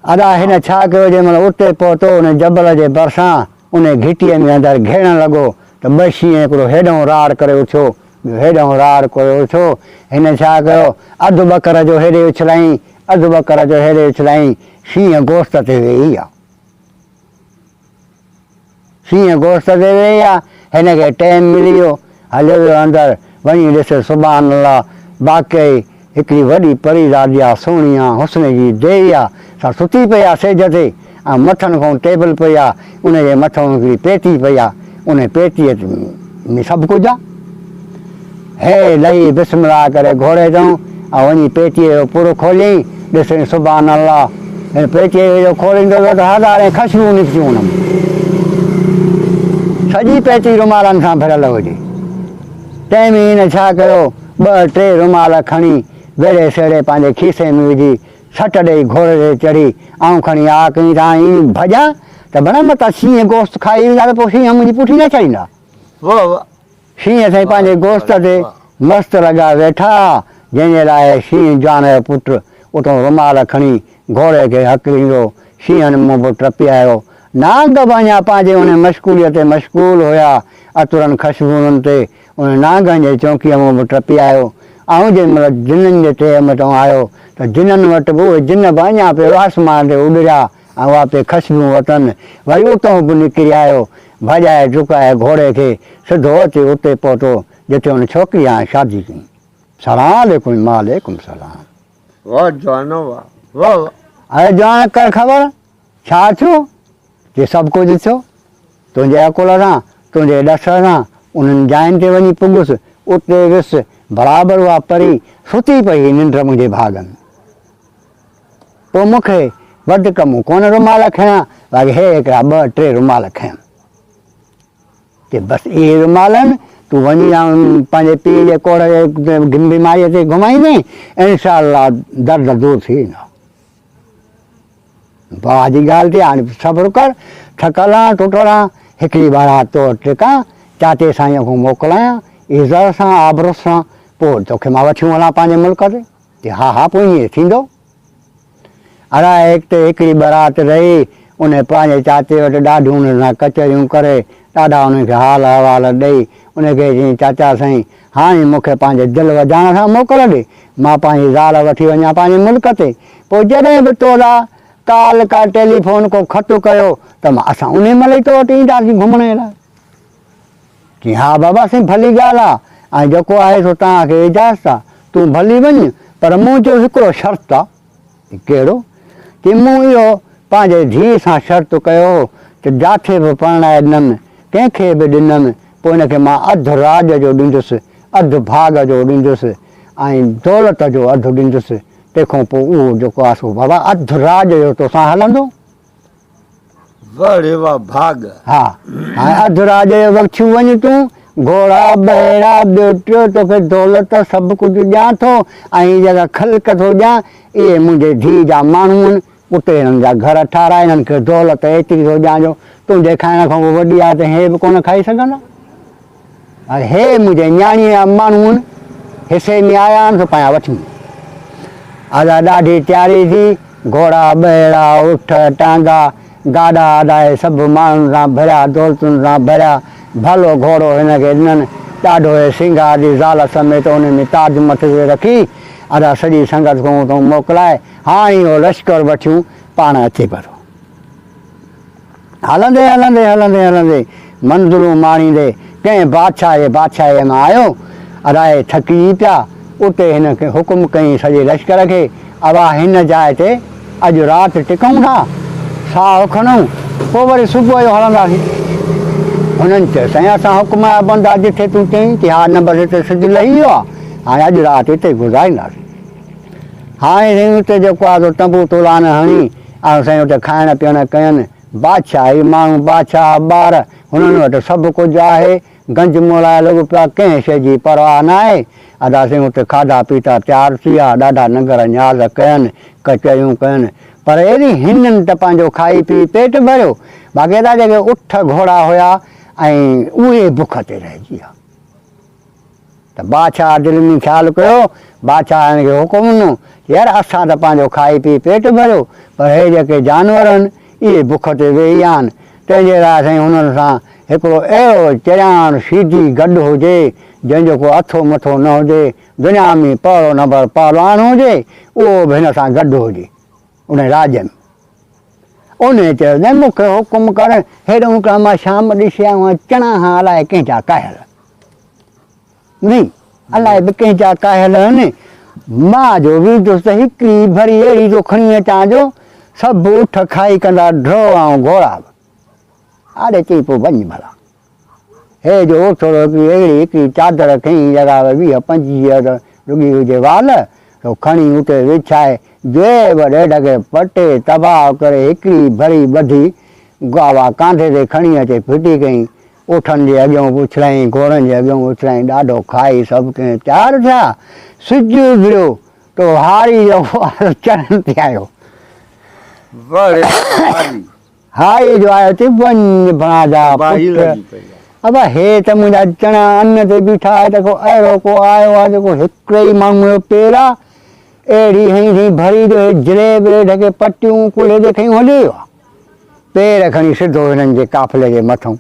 अदा हिन छा कयो जंहिंमहिल उते पहुतो उन जबल जे भरिसां उन घिटीअ में अंदरि घेरणु लॻो त 2 शींहं हिकिड़ो हेॾो राड़ करे उथियो ॿियो हेॾो राड़ करे उथियो हिन छा कयो अधु बकर जो हेॾे उछलाईं अधु बकर जो हेॾे उछलाईं शींहं गोश्त ते वेही आहे शींहं गोश्त ते वेही आहे हिनखे टाइम मिली वियो हलियो वियो अंदरि वञी ॾिस सुभान अल्लाह वाक़ई हिकिड़ी वॾी परी ॾाढी आहे सुहिणी आहे हुस्न जी देवी आहे सा सुती पई आहे सेज ते ऐं मथनि खां टेबल पई आहे उनजे मथां हिकिड़ी पेती पई आहे उन पेतीअ में सभु कुझु आहे हे लही बिस्मिल्लाह करे घोड़े अथऊं ऐं वञी पेतीअ जो पुड़ खोलियईं ॾिसई सुभान अल्लाह हिन पेतीअ जो खोलींदो त हज़ारे ख़ुशबू निकितियूं हुन में सॼी पेती रुमालनि सां भरियल हुजे तंहिं में हिन छा कयो 2-3 रुमाल खणी वेड़े सेड़े पंहिंजे खीसे में विझी सट ॾेई घोड़े ते चढ़ी ऐं खणी आ कई त ईअं भॼां त भला मता शींहं गोश्त खाई वेंदा त पोइ शींहं मुंहिंजी पुठी न चढ़ींदा वाह वाह शींहं साईं पंहिंजे गोश्त ते मस्तु लॻा वेठा जंहिंजे लाइ शींहं जान जो पुटु उतां रुमाल खणी घोड़े खे हकिलींदो शींहनि मूं पोइ टपी आयो नांग बि अञा पंहिंजे उन मश्गूलीअ ते मशगूल हुया अतुरनि ख़ुशबूनि ते उन नांगनि जे चौकीअ मूं बि टपी आयो ऐं जंहिंमहिल जिननि जे टे वटां आयो त जिननि वटि बि उहे जिन बि अञा पियो आसमान ते उॾिया ऐं उहा पिए ख़ुशबू वठनि वरी उतां बि निकिरी आयो भॼाए झुकाए घोड़े खे सिधो अची उते पहुतो जिते हुन छोकिरी हाणे शादी कई सलाम वालेकुम सलाम वाह जानो वाह वाह वाह अरे जान कर ख़बर छा थियो जे सभु कुझु थियो तुंहिंजे अकुल सां तुंहिंजे ॾस सां उन्हनि जाइनि ते वञी पुॻुसि उते वियुसि बराबरि उहा परी सुती पई निंड मुंहिंजे भाॻनि पोइ मूंखे वधीक मूं कोन रुमाल खयां बाक़ी हे हिकिड़ा 2-3 रुमाल खयमि की बसि इहे रुमाल आहिनि तूं वञी पंहिंजे पीउ जे कोड़ जे बीमारीअ ते घुमाईंदे इनशा अल्लाह दर्द दूर थी वेंदो भाउ जी ॻाल्हि थी हाणे सब्र कर थकल आहियां टुटल आहियां हिकिड़ी बार तो टिकां चाचे साईं खां मोकिलायां इज़त सां आबरू सां पोइ तोखे मां वठी वञा पंहिंजे मुल्क ते हा हा पोइ ईअं थींदो अड़ाए हिकिड़ी बारात रही उन पंहिंजे चाचे वटि ॾाढियूं उन सां कचरियूं करे ॾाढा उनखे हाल अहिवाल ॾेई उनखे चई चाचा साईं हाणे मूंखे पंहिंजे दिलि वॼाइण सां मोकल ॾे, मां पंहिंजी ज़ाल वठी वञा पंहिंजे मुल्क ते। पोइ जॾहिं बि तोला काल का टेलीफोन को ख़त कयो त असां उन महिल ई तो वटि ईंदासीं घुमण लाइ। चई हा बाबा साईं भली ॻाल्हि आहे, ऐं जेको आहे सो तव्हांखे इजाज़त आहे, तूं भली वञ, पर मूं चयो हिकिड़ो शर्त आहे। कहिड़ो? कि मूं इहो पंहिंजे धीउ सां शर्त कयो त जिथे बि परणाए ॾिनमि कंहिंखे बि ॾिनमि पोइ हिनखे मां अधु राज जो ॾींदुसि, अधु भाग जो ॾींदुसि ऐं दौलत जो अधु ॾींदुसि। तंहिंखां पोइ उहो जेको आहे सो बाबा अधु राज जो तोसां हलंदो। वाह वाह भाग। हा हाणे अधु राज जो बख़्शियूं वञ तूं, घोड़ा ॿेड़ा ॿियो टियों तोखे दौलत सभु कुझु ॾियां थो ऐं जॻह ख़ल्क थो ॾियां। इहे मुंहिंजे धीउ जा माण्हू आहिनि, उते हिननि जा घर ठाराए, हिननि खे दौलत एतिरी थो ॾियां जो तुंहिंजे खाइण खां पोइ वॾी आहे त हे बि कोन खाई सघंदा। ऐं हे मुंहिंजे न्याणीअ जा माण्हू आहिनि, हिसे में आया आहिनि त पाण वठी अदा ॾाढी तयारी थी, घोड़ा ॿेड़ा उठ टांगा गाॾा आॾाए सभु माण्हुनि सां भरिया, दौलतुनि सां भरिया, भलो घोड़ो हिनखे ॾिननि, ॾाढो सिंगार जी ज़ाल समेत उन में ताज मथे ते रखी अदा सॼी संगत खां तूं मोकिलाए, हाणे इहो लश्कर वठियूं पाण अचे पियो। हलंदे हलंदे हलंदे हलंदे मंज़िलूं माणींदे कंहिं बादशाह मां आयो, अदाए थकी पिया, उते हिनखे हुकुम कई सॼे लश्कर खे, अवा हिन जाइ ते अॼु राति टिकूं था, साहु खणूं, पोइ वरी सुबुह जो हलंदासीं। हुननि चयो साईं असां हुकुम जा बंदा, जिथे तूं चईं कि हा न बसि हिते सिधु लही वियो आहे, हाणे अॼु राति हिते गुज़ारींदासीं। हाणे साईं उते जेको आहे तंबू तोलान हणी ऐं साईं उते खाइण पीअण कयनि। बादशाह ई माण्हू, बादशाह ॿार, हुननि वटि सभु कुझु आहे, गंज मोलाए लॻो पिया, कंहिं शइ जी परवाह न आहे। अदा साईं उते खाधा पीता तयारु थी विया, ॾाढा नंगर न्याज़ कयनि, कचरियूं कयनि, पर अहिड़ी हिननि त पंहिंजो खाई पी पेट भरियो, बाक़ी जेके उठ घोड़ा हुया ऐं उहे बुख ते रहिजी विया। त बादशाह दिलि में ख़्यालु कयो, बादशाह हिनखे हुकुम ॾिनो यार असां त पंहिंजो खाई पी पेट भरियो, पर हे जेके जानवर आहिनि इहे बुख ते वेही आहिनि, तंहिंजे लाइ साईं हुननि सां हिकिड़ो अहिड़ो चरियाण सीधी गॾु हुजे जंहिंजो को हथो मथो न हुजे, दुनिया में पहिरों नंबर पहलवान हुजे, उहो बि हिन सां गॾु हुजे उन राज में। उन चयो न मूंखे हुकुम कर, हेॾो कर मां शाम ॾिसी आयो चणा हा अलाए कंहिंजा कायल नहीं, अलाए बि कंहिंजा कायल आहिनि, मां जो वींदुसि त हिकिड़ी भरी अहिड़ी जो खणी अचां जो सभु उठ खाई कंदा ड्रो ऐं घोड़ा बि। आड़े चई पोइ वञ भला, हे जो थोरो अहिड़ी हिकिड़ी चादर खई जॻह 20-25 रुॻी हुजे वाल, तो खणी उते विछाए जे बि ॾेढ खे पटे तबाह करे हिकिड़ी भरी ॿधी गावा कांधे ते खणी अचे फिटी कई, उठनि जे अॻियां उछलाईं, घोड़नि जे अॻियां उछलाईं, ॾाढो खाई सभु कंहिं तयारु थिया। सिॼ उभिरियो तो हारी जो चढ़नि ते आयो, हारी जो आयो चई वञ भणा जा अब हे त मुंहिंजा चणा अन्न ते बीठा आहे, त को अहिड़ो को आयो आहे जेको हिकिड़े ई माण्हूअ जो पेर आहे, अहिड़ी हई भरी जो जलेब ॾेढ खे पटियूं कुल्हे जे खई हली वियो आहे, पेर खणी सिधो हिननि जे काफ़िले जे मथां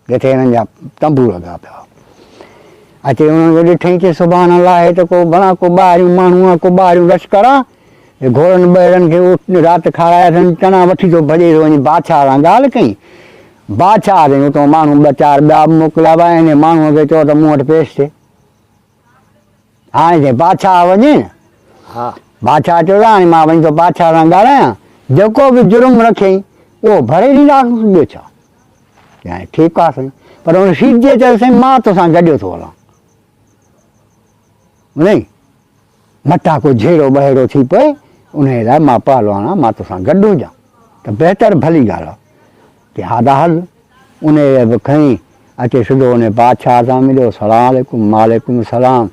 जिथे हिननि जा तंबू लॻा पिया अचे, हुननि ॾिठईं चई सुभाणे अलाह, हे त को भला को ॿाहिरियूं माण्हू आहे, को ॿाहिरियूं लश्कर आहे, घोड़नि ॿेड़नि खे राति खाराए अथनि, चणा वठी थो भॼे थो वञी। बादशाह सां ॻाल्हि कई, बादशाह साईं उतां माण्हू ॿ चारि ॿिया बि मोकिलिया विया, हिन माण्हूअ खे चयो त मूं वटि पेश थिए। हाणे जे बादशाह वञे, हा बादशाह चयो हाणे मां वञी थो बादशाह सां ॻाल्हायां, जेको बि जुर्म रखियईं उहो भरे ॾींदासीं, ॿियो छा। हाणे ठीकु आहे साईं, पर हुन सीधे चयो साईं मां तोसां गॾु थो हलां, नहीं मटा को झेड़ो ॿहेड़ो थी पए, उन लाइ मां पहलवान आहियां, मां तोसां गॾु हुजां त बहितर भली ॻाल्हि आहे। कि हा त हल, उन बि खईं अचे सिधो उन बादशाह सां मिलियो, सलाम वालेकुम सलाम।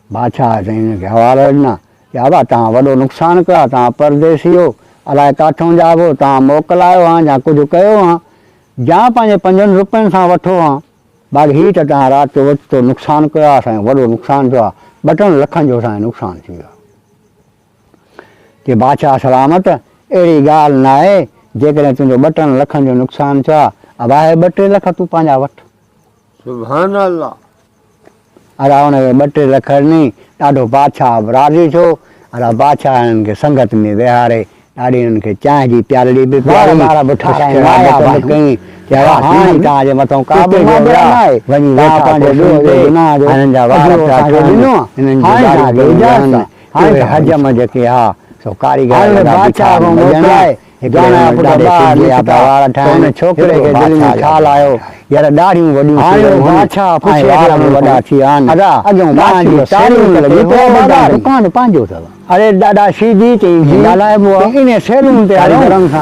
बादशाह साईं हिनखे हवाला ॾिना कि बाबा तव्हां वॾो नुक़सानु कयो, तव्हां परदेसी हो, अलाए काथों जा हो, तव्हां मोकिलायो हा या कुझु कयो हा, या पंहिंजे 5 रुपयनि सां वठो हा, बाक़ी हीअ त तव्हां राति जो वरितो नुक़सानु कयो आहे, असांजो वॾो नुक़सानु थियो आहे, 2 लखनि जो असांजो नुक़सानु थी वियो। कि बादशाह सलामत, अहिड़ी ॻाल्हि न आहे, जेकॾहिं तुंहिंजो 2 लखनि जो नुक़सानु थियो आहे, अब आहे 2-3 लख तूं पंहिंजा वठि। सुभान अल्लाह। अदा हुनखे 2-3 लख ॾिनी ॾाढो बादशाह राज़ी थियो अदा बादशाह हिननि खे संगत में विहारे ॾाढी हिननि खे चांहि जी प्याली बि प्यारी कई हाणे तव्हांजे मथां का बि वञी हिननि जा वार हिननि हजम जेके हा सो कारीगर छोकिरे खे दिलि में ख़्यालु आयो यार ॾाढियूं वॾियूं पंहिंजो अथव अरे ॾाढा सीधी चई ॻाल्हाइबो आहे इन सैलून ते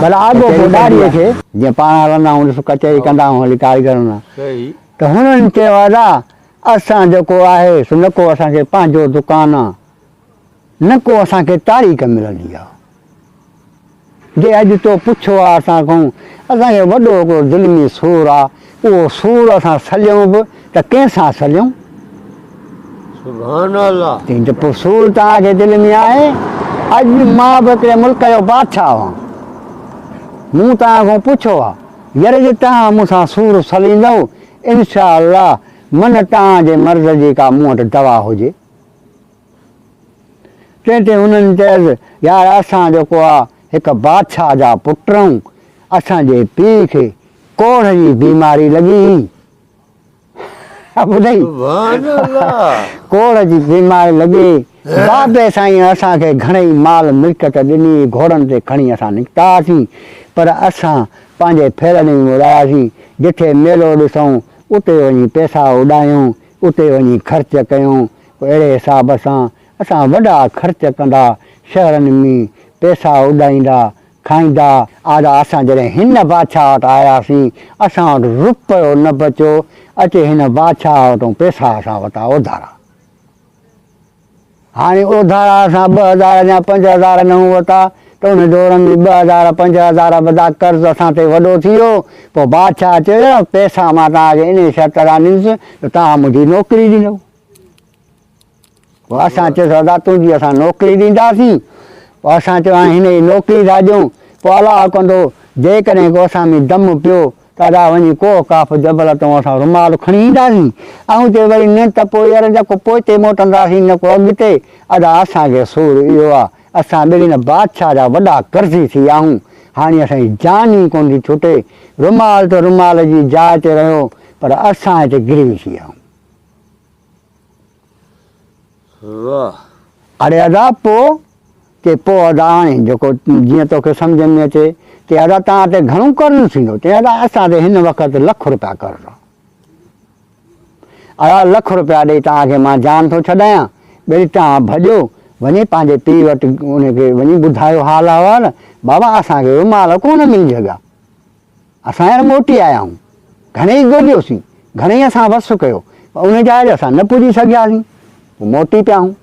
भला आॻो पोइ ॾाढीअ खे जीअं पाण हलंदा आहियूं ॾिसो कचहरी कंदा आहियूं हली कारीगरनि सां त हुननि चयो दादा असां जेको आहे सो न को असांखे पंहिंजो दुकानु आहे न को असांखे तारीख़ मिलंदी आहे जे अॼु तो पुछो आहे असां खां असांखे वॾो हिकिड़ो दिलि में सूर आहे उहो सूर असां सलियूं बि त कंहिंसां सलियूं पोइ सूर तव्हांखे दिलि में आहे अॼु मां बि हिकिड़े मुल्क जो बादशाह आहियां मूं तव्हां खां पुछो आहे यार जे तव्हां मूंसां सूर सलींदव इनशा अल्लाह मन तव्हांजे मर्ज़ जी का मूं वटि दवा हुजे तंहिं ते हुननि चयसि यार असां जेको आहे हिकु बादशाह जा पुट आहियूं असांजे पीउ खे कोढ़ जी बीमारी लॻी ॿुधई कोढ़ जी बीमारी लॻी बाबे साईं असांखे घणेई माल मिल्कत ॾिनी घोड़नि ते खणी असां निकितासीं पर असां पंहिंजे फेरनि में उड़ायासीं जिथे मेलो ॾिसूं उते वञी पैसा उॾायूं उते वञी ख़र्च कयूं अहिड़े हिसाब सां असां वॾा ख़र्च कंदा शहरनि में पैसा उॾाईंदा खाईंदा आदा असां जॾहिं हिन बादशाह वटि आयासीं असां वटि रुपयो न बचियो अचे हिन बादशाह वटां पैसा असां वटा उधारा हाणे उधारा असां 2000 या 5000 न वरिता त उन दौर में 2000 5000 वॾा कर्ज़ असां ते वॾो थी वियो पोइ बादशाह चयो पैसा मां तव्हांखे इन शर्त ॾींदुसि त तव्हां मुंहिंजी नौकिरी ॾींदव पोइ असां चयोसीं दादा तुंहिंजी असां नौकिरी ॾींदासीं पोइ असां चयो हिन जी नौकिरी था ॾियूं पोइ अलाह कंदो जेकॾहिं को असां में दम पियो त अदा वञी को काफ़ जबल तां असां रुमाल खणी ईंदासीं ऐं चए वरी न त पोइ यार जेको पोइते मोटंदासीं न को अॻिते अदा असांखे सूर इहो आहे असां ॿिए न बादशाह जा वॾा कर्ज़ी थी विया आहियूं हाणे असांजी जान ई कोन थी छुटे रुमाल त रुमाल जी जाइ ते रहियो पर असां हिते गिरवी थी विया आहियूं अरे अदा पोइ के पोइ अदा हाणे जेको जीअं तोखे सम्झ में अचे ते अदा तव्हां ते घणो कर्ज़ु थींदो चई अदा असां ते हिन वक़्तु ₹1,00,000 कर्ज़ु आहे अदा ₹1,00,000 ॾेई तव्हांखे मां जान थो छॾायां ॿई तव्हां भॼो वञी पंहिंजे पीउ वटि उनखे वञी ॿुधायो हाल अहिवाल बाबा असांखे रुमाल कोन मिली सघिया असां हींअर मोटी आया आहियूं घणेई ॻोल्हियोसीं घणेई असां वसु कयो पर उन जाइ ते असां न पुॼी सघियासीं पोइ मोटी पिया आहियूं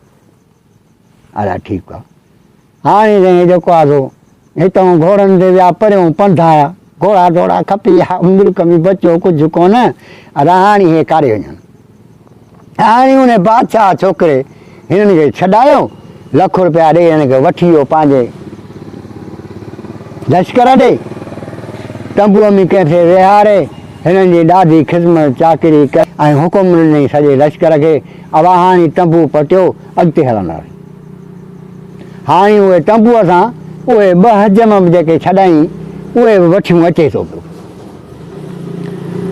अदा ठीकु आहे हाणे जेको आहे सो हितां घोड़नि ते विया परियों पंधु आया घोड़ा थोड़ा खपी विया मुल्क में बचियो कुझु कोन अदा हाणे हे कारे वञनि हाणे उन बादशाह छोकिरे हिननि खे छॾायो ₹1,00,000 ॾेई हिनखे वठी वियो पंहिंजे लश्कर ॾे तंबूअ में कंहिंखे विहारे हिननि जी ॾाढी ख़िदमत चाकरी कई ऐं हुकुम ॾिनई सॼे लश्कर खे अवा हाणे तंबू पटियो अॻिते हलंदासीं हाणे उहे तंबूअ सां उहे 2 हजम जेके छॾाई उहे बि वठियूं अचे थो पियो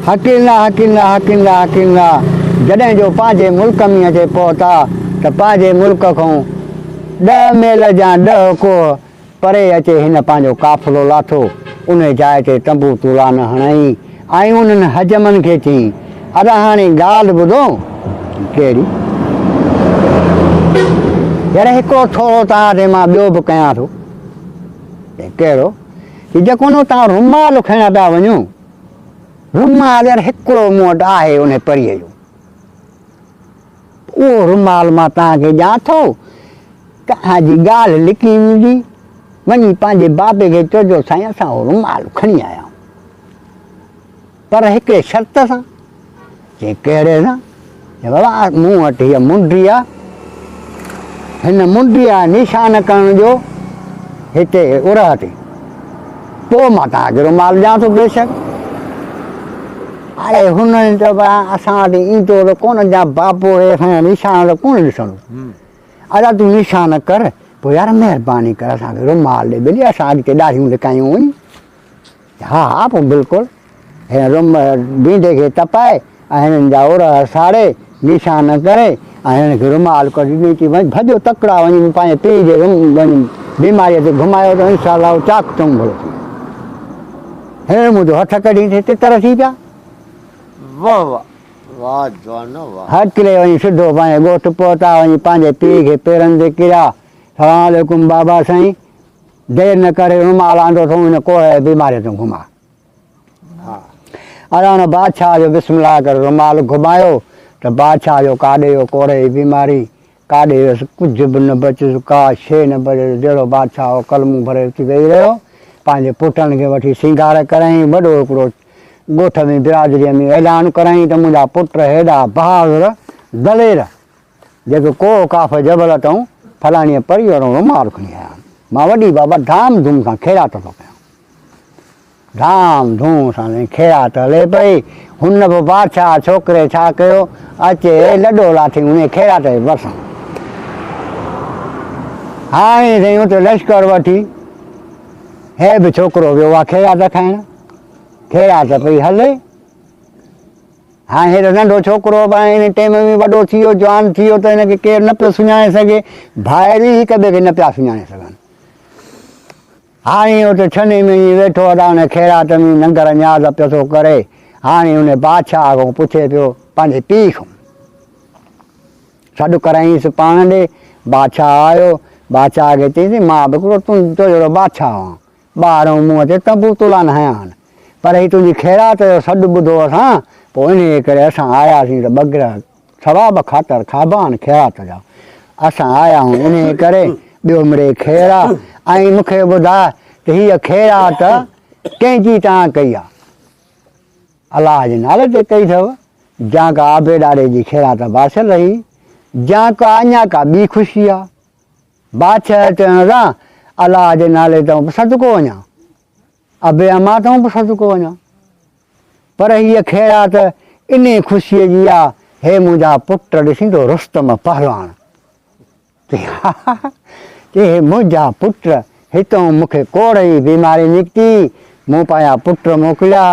हकीला हकीला हकीला हकीला जॾहिं जो पंहिंजे मुल्क में अचे पहुता त पंहिंजे मुल्क खां 10 मील जा 10 कोह परे अचे हिन पंहिंजो काफ़िलो लाथो उन जाइ ते तंबू तुला न हणाई ऐं उन्हनि हजमनि खे चई अदा हाणे ॻाल्हि ॿुधो कहिड़ी यार हिकिड़ो थोरो तव्हां ते मां ॿियो बि कयां थो कहिड़ो की जेको न तव्हां रुमाल खणण पिया वञो रुमाल यार हिकिड़ो मूं वटि आहे उन परीअ जो उहो रुमाल मां तव्हांखे ॾियां थो तव्हांजी ॻाल्हि लिकी वेंदी वञी पंहिंजे बाबे खे चइजो साईं असां उहो रुमाल खणी आया आहियूं पर हिकिड़े शर्त सां चई कहिड़े सां बाबा मूं वटि हीअ मुंडी आहे हिन मुंडी आहे निशान करण जो हिते उरह ते पोइ मां तव्हांखे रुमाल ॾियां थो बेशक अरे हुननि चयो असां वटि ईंदो त कोन जा बाबो असांजा निशान त कोन ॾिसंदो अदा तूं निशान कर पोइ यार महिरबानी कर असांखे रुमाल ॾे भली असां अॻिते ॾाढियूं लिकायूं हुई हा हा पोइ बिल्कुलु हिन भींडे खे तपाए ऐं हिननि जा ओर साड़े निशान करे ऐं हिनखे रुमाल कढी ॾिनी थी वञी भॼो तकिड़ा वञी पंहिंजे पीउ जे वञी बीमारीअ ते घुमायो त इंशाल्लाह चाक चंगुल थी हिन मुंहिंजो हथ कढी थिए तितर थी पिया वाह वाह वाह जवान वाह हकिले वञी सिधो पंहिंजे ॻोठु पहुता वञी पंहिंजे पीउ खे पेरनि ते किरिया सलाम वालेकुम बाबा साईं देरि न करे रुमाल आंदो अथऊं हिन कोड़े बीमारीअ तूं घुमा हा असां हुन बादशाह जो बिस्मिल्लाह करे रुमाल घुमायो त बादशाह जो काॾे जो कोड़े जी बीमारी काॾे वियुसि कुझु बि न बचियसि का शइ न बचियसि जहिड़ो बादशाह हो कलमूं भरे उथी वेही रहियो पंहिंजे पुटनि खे वठी सिंगार कराईं वॾो हिकिड़ो ॻोठ में बिरादरीअ में ऐलान कराईं त मुंहिंजा पुट हेॾा बहादुर दलेर जेको को काफ़ जबल अथऊं फलाणीअ परी वारो रुमाल खणी आया मां वॾी बाबा धाम धूम सां ख़ैरात थो कयां धाम धूम सां ख़ैरात हले पई हुन बि बादशाह छोकिरे छा कयो अचे लॾो लाथी उन ख़ैरात जे भरिसां हाणे साईं उते लश्कर वठी हे बि छोकिरो वियो आहे ख़ैरात खाइण ख़ैरात पई हले हाणे हेॾो नंढो छोकिरो बि हिन टाइम में वॾो थी वियो जवान थी वियो त हिनखे केरु न पियो सुञाणे सघे भाइर ई हिक ॿिए खे न पिया सुञाणे सघनि हाणे उते छने में ई वेठो अदा हुन ख़ैरात में लंगर न्याज़ पियो थो करे हाणे हुन बादशाह खां पुछे पियो पंहिंजे पीउ खां सॾु कराईंसि पाण ॾे बादशाह आयो बादशाह खे चईंसि मां बि हिकिड़ो तूं जहिड़ो बादशाह आहियां ॿार मूं ते तंबू तुला न हयां आहिनि पर हीअ तुंहिंजी ख़ैरात जो सॾु ॿुधो असां पोइ इन करे असां आयासीं त ॿ सवाब ख़ातिर खाबा आहिनि ख़ैरात जा असां आया आहियूं इन करे ॿियो मिड़े ख़ैर आहे ऐं मूंखे ॿुधाए त हीअ ख़ैरात कंहिंजी तव्हां कई आहे अलाह जे नाले ते कई अथव जा का आबे ॾाॾे जी ख़ैरात बासियल रही जा का अञा का ॿी ख़ुशी आहे बादशाह चवण सां अलाह जे नाले तां बि सदको वञा अबे अमा तां बि सदको वञा पर हीअ ख़ैरात इन ख़ुशीअ जी आहे हे मुंहिंजा पुट ॾिसींदो रुस्तम पहलवान हे मुंहिंजा पुट हितां मूंखे कोड़ जी बीमारी निकिती मूं पंहिंजा पुट मोकिलिया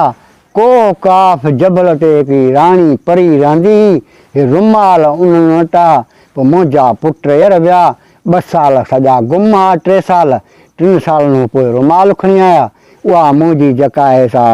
को काफ़ जबल ते हिकिड़ी राणी परी रहंदी हे रुमाल उन्हनि वटां पोइ मुंहिंजा पुट अहिड़ा विया 2 साल सॼा गुम आहे 3 साल 3 सालनि पोइ रुमाल खणी आया उहा मुंहिंजी जेका आहे सा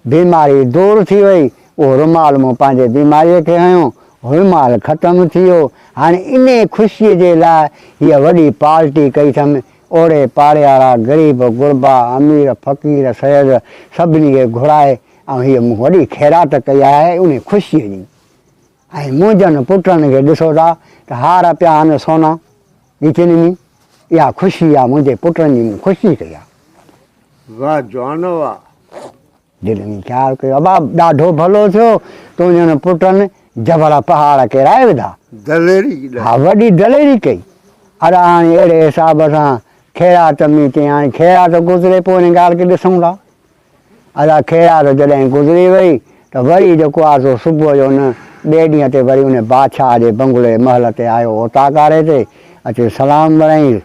बीमारी दूरि थी वई उहो रुमाल मूं पंहिंजे बीमारीअ खे हयो रुमाल ख़तमु थी वियो हाणे इन ख़ुशीअ जे लाइ हीअ वॾी पार्टी कई अथमि ओड़े पाड़े वारा ग़रीब गुरबा अमीर फ़क़ीर सैद सभिनी खे घुराए ऐं हीअ मूं वॾी ख़ैरात कई आहे उन ख़ुशीअ जी ऐं मुंहिंजनि पुटनि खे ॾिसो था त हार पिया आहिनि सोना नीचनि में इहा ख़ुशी आहे मुंहिंजे पुटनि जी मूं ख़ुशी कई आहे वाह जवान वाह दिलि में ख़्यालु कयो अबा ॾाढो भलो थियो तुंहिंजनि पुटनि जबल पहाड़ किराए विधा दलेरी हा वॾी दलेरी कई अरे हाणे अहिड़े हिसाब सां ख़ैरात में चई हाणे ख़ैरात गुज़रे पोइ हिन ॻाल्हि खे ॾिसूं था अदा ख़ैरात जॾहिं गुज़री वई त वरी जेको आहे सो सुबुह जो हुन ॿिए ॾींहं ते वरी हुन बादशाह जे बंगले महल ते आयो ओताकारे ते अचे सलाम वराईंसि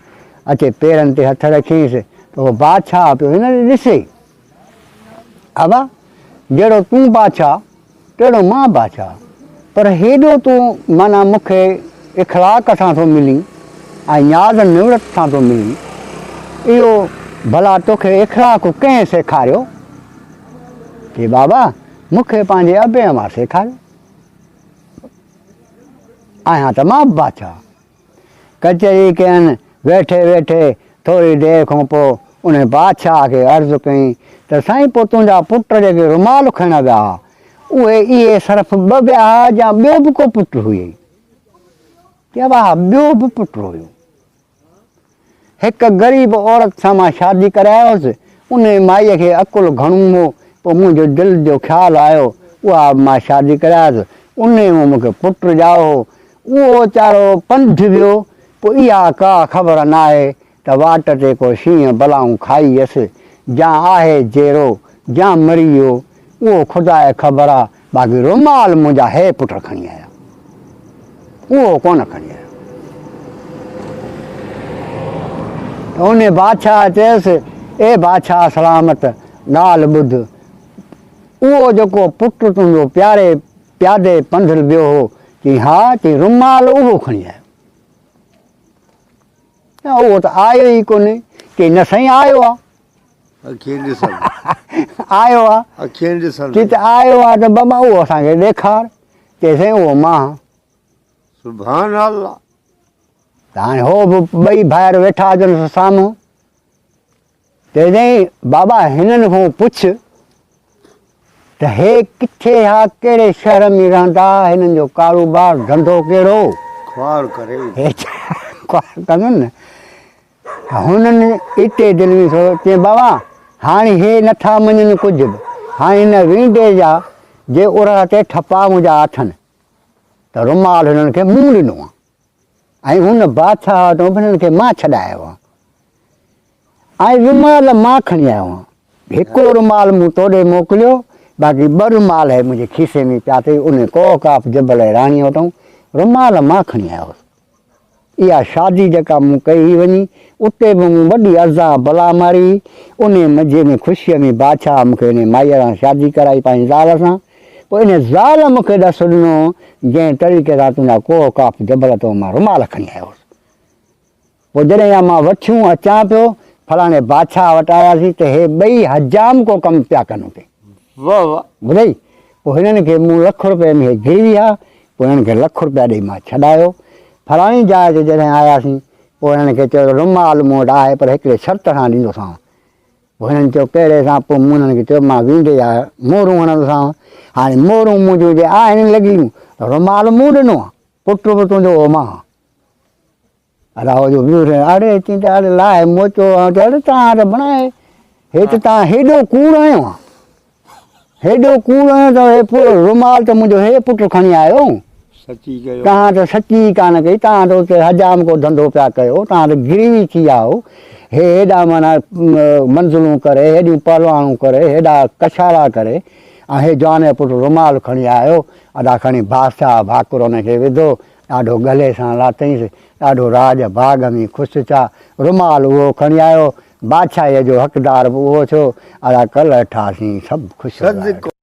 अचे पेरनि ते हथ रखींसि त उहो बादशाह पियो हिन ॾे ॾिसे अबा जहिड़ो तूं बादशाह तहिड़ो मां बादशाह पर हेॾो तूं माना मूंखे इख़लाक़ सां थो मिली ऐं यादि निवृत सां थो मिली इहो भला तोखे इख़लाक़ कंहिं सेखारियो की बाबा मूंखे पंहिंजे अबे अमा सेखारियो आहियां त मां बादशाह कचहरी कयनि वेठे वेठे थोरी देरि खां पोइ उन बादशाह खे अर्ज़ु कई त साईं पोइ तुंहिंजा पुट जेके रुमाल खणण विया उहे इहे सिर्फ़ु 2 विया या ॿियो बि को पुटु हुई चइबो हा ॿियो बि पुटु हुयो हिकु ग़रीब औरत सां मां शादी करायोसि उन माईअ खे अकुलु घणो हो पोइ मुंहिंजो दिलि जो ख़्यालु आयो उहा मां शादी करायसि उन में मूंखे पुटु ॼाओ उहो वीचारो पंधु वियो पोइ इहा का ख़बर न आहे त वाट ते को शींहं बलाऊं खाई वियसि या आहे जहिड़ो या मरी वियो उहो ख़ुदा खे ख़बर आहे बाक़ी रुमाल मुंहिंजा हे पुट खणी आया उहो कोन खणी आयो त उन बादशाह चयसि ए बादशाह सलामत ॻाल्हि ॿुध उहो जेको पुटु तुंहिंजो प्यारे प्यादे पंधु वियो हो चई हा चई रुमाल उहो खणी आयो उहो त आयो ई कोन्हे चई न साईं आयो आहे अखियुनि ॾिसण आयो आहे अखियुनि ॾिसण चई त आयो आहे त बाबा उहो असांखे ॾेखार चई साईं उहो मां सुभान अल्लाह त हाणे हो बि ॿई ॿाहिरि वेठा हुजनि साम्हूं चई बाबा हिननि खां पुछ त हे किथे हा कहिड़े शहर में रहंदा हिननि जो कारोबार धंधो कहिड़ो ख्वार करे हे कंदो न हुननि इटे दिलि में थोरो चई बाबा हाणे हे नथा मञनि कुझु बि हाणे हिन वींडे जा जे उर ते ठपा मुंहिंजा अथनि त रुमाल हिननि खे मुंहुं ॾिनो आहे ऐं हुन बादशाह वटि बि हिननि खे मां छॾायो आहे ऐं रुमाल मां खणी आयो आहियां हिकिड़ो रुमाल मूं तोॾे मोकिलियो बाक़ी ॿ रुमाल आहे मुंहिंजे खीसे में पिया अथई उन कोकाफ जबल राणी वटूं रुमाल मां खणी आयो इहा शादी जेका मूं कई वञी उते बि मूं वॾी अज़ा भला मारी उन मज़े में ख़ुशीअ में बादशाह मूंखे इन माईअ सां शादी कराई पंहिंजी ज़ाल सां पोइ इन ज़ाल मूंखे ॾस ॾिनो जंहिं तरीक़े सां तुंहिंजा कोकाफ जबल तो मां रुमाल खणी आयो हुउसि पोइ जॾहिं इहा मां वठियूं अचां पियो फलाणे बादशाह वटि आयासीं त हे ॿई हजाम को कमु पिया कनि हुते वाह वाह ॿुधई पोइ हिननि खे मूं लख रुपए में गिरवी आहे पोइ हिननि खे लख रुपया ॾेई मां छॾायो फलाणी जाइ ते जॾहिं आयासीं पोइ हिननि खे चयो रुमाल मूं वटि आहे पर हिकिड़े शर्त सां ॾींदोसांव पोइ हिननि चयो कहिड़े सां पोइ मूं हुननि खे चयो मां वींडे जा मोहरूं हणंदोसांव हाणे मोहरूं मुंहिंजूं जे आहिनि लॻियूं त रुमाल मूं ॾिनो आहे पुटु बि तुंहिंजो हो मां अलाह जो ॿियो अड़े चई त अड़े लाहे मोचो अड़े तव्हां त बणाए हे त तव्हां हेॾो कूड़ आहियो आहे हेॾो कूड़ आहियो त हे पूरो रुमाल त मुंहिंजो हे पुटु खणी आयो सची कयो तव्हां त सची कान कई तव्हां त उते हजाम को धंधो पिया कयो तव्हां त गिरवी थी विया हो हे हेॾा माना मंज़िलूं करे हेॾियूं पहलवानूं करे हेॾा कछाड़ा करे ऐं हे जवान पुटु रुमाल खणी आयो अॾा खणी बादशाह भाकुर हुनखे विधो ॾाढो गले सां लाथईंसि ॾाढो राज बाग़ में ख़ुशि थिया रुमाल उहो खणी आयो बादशाहीअ जो हक़दार बि उहो थियो अड़ा कल्ह ठासीं सभु ख़ुशि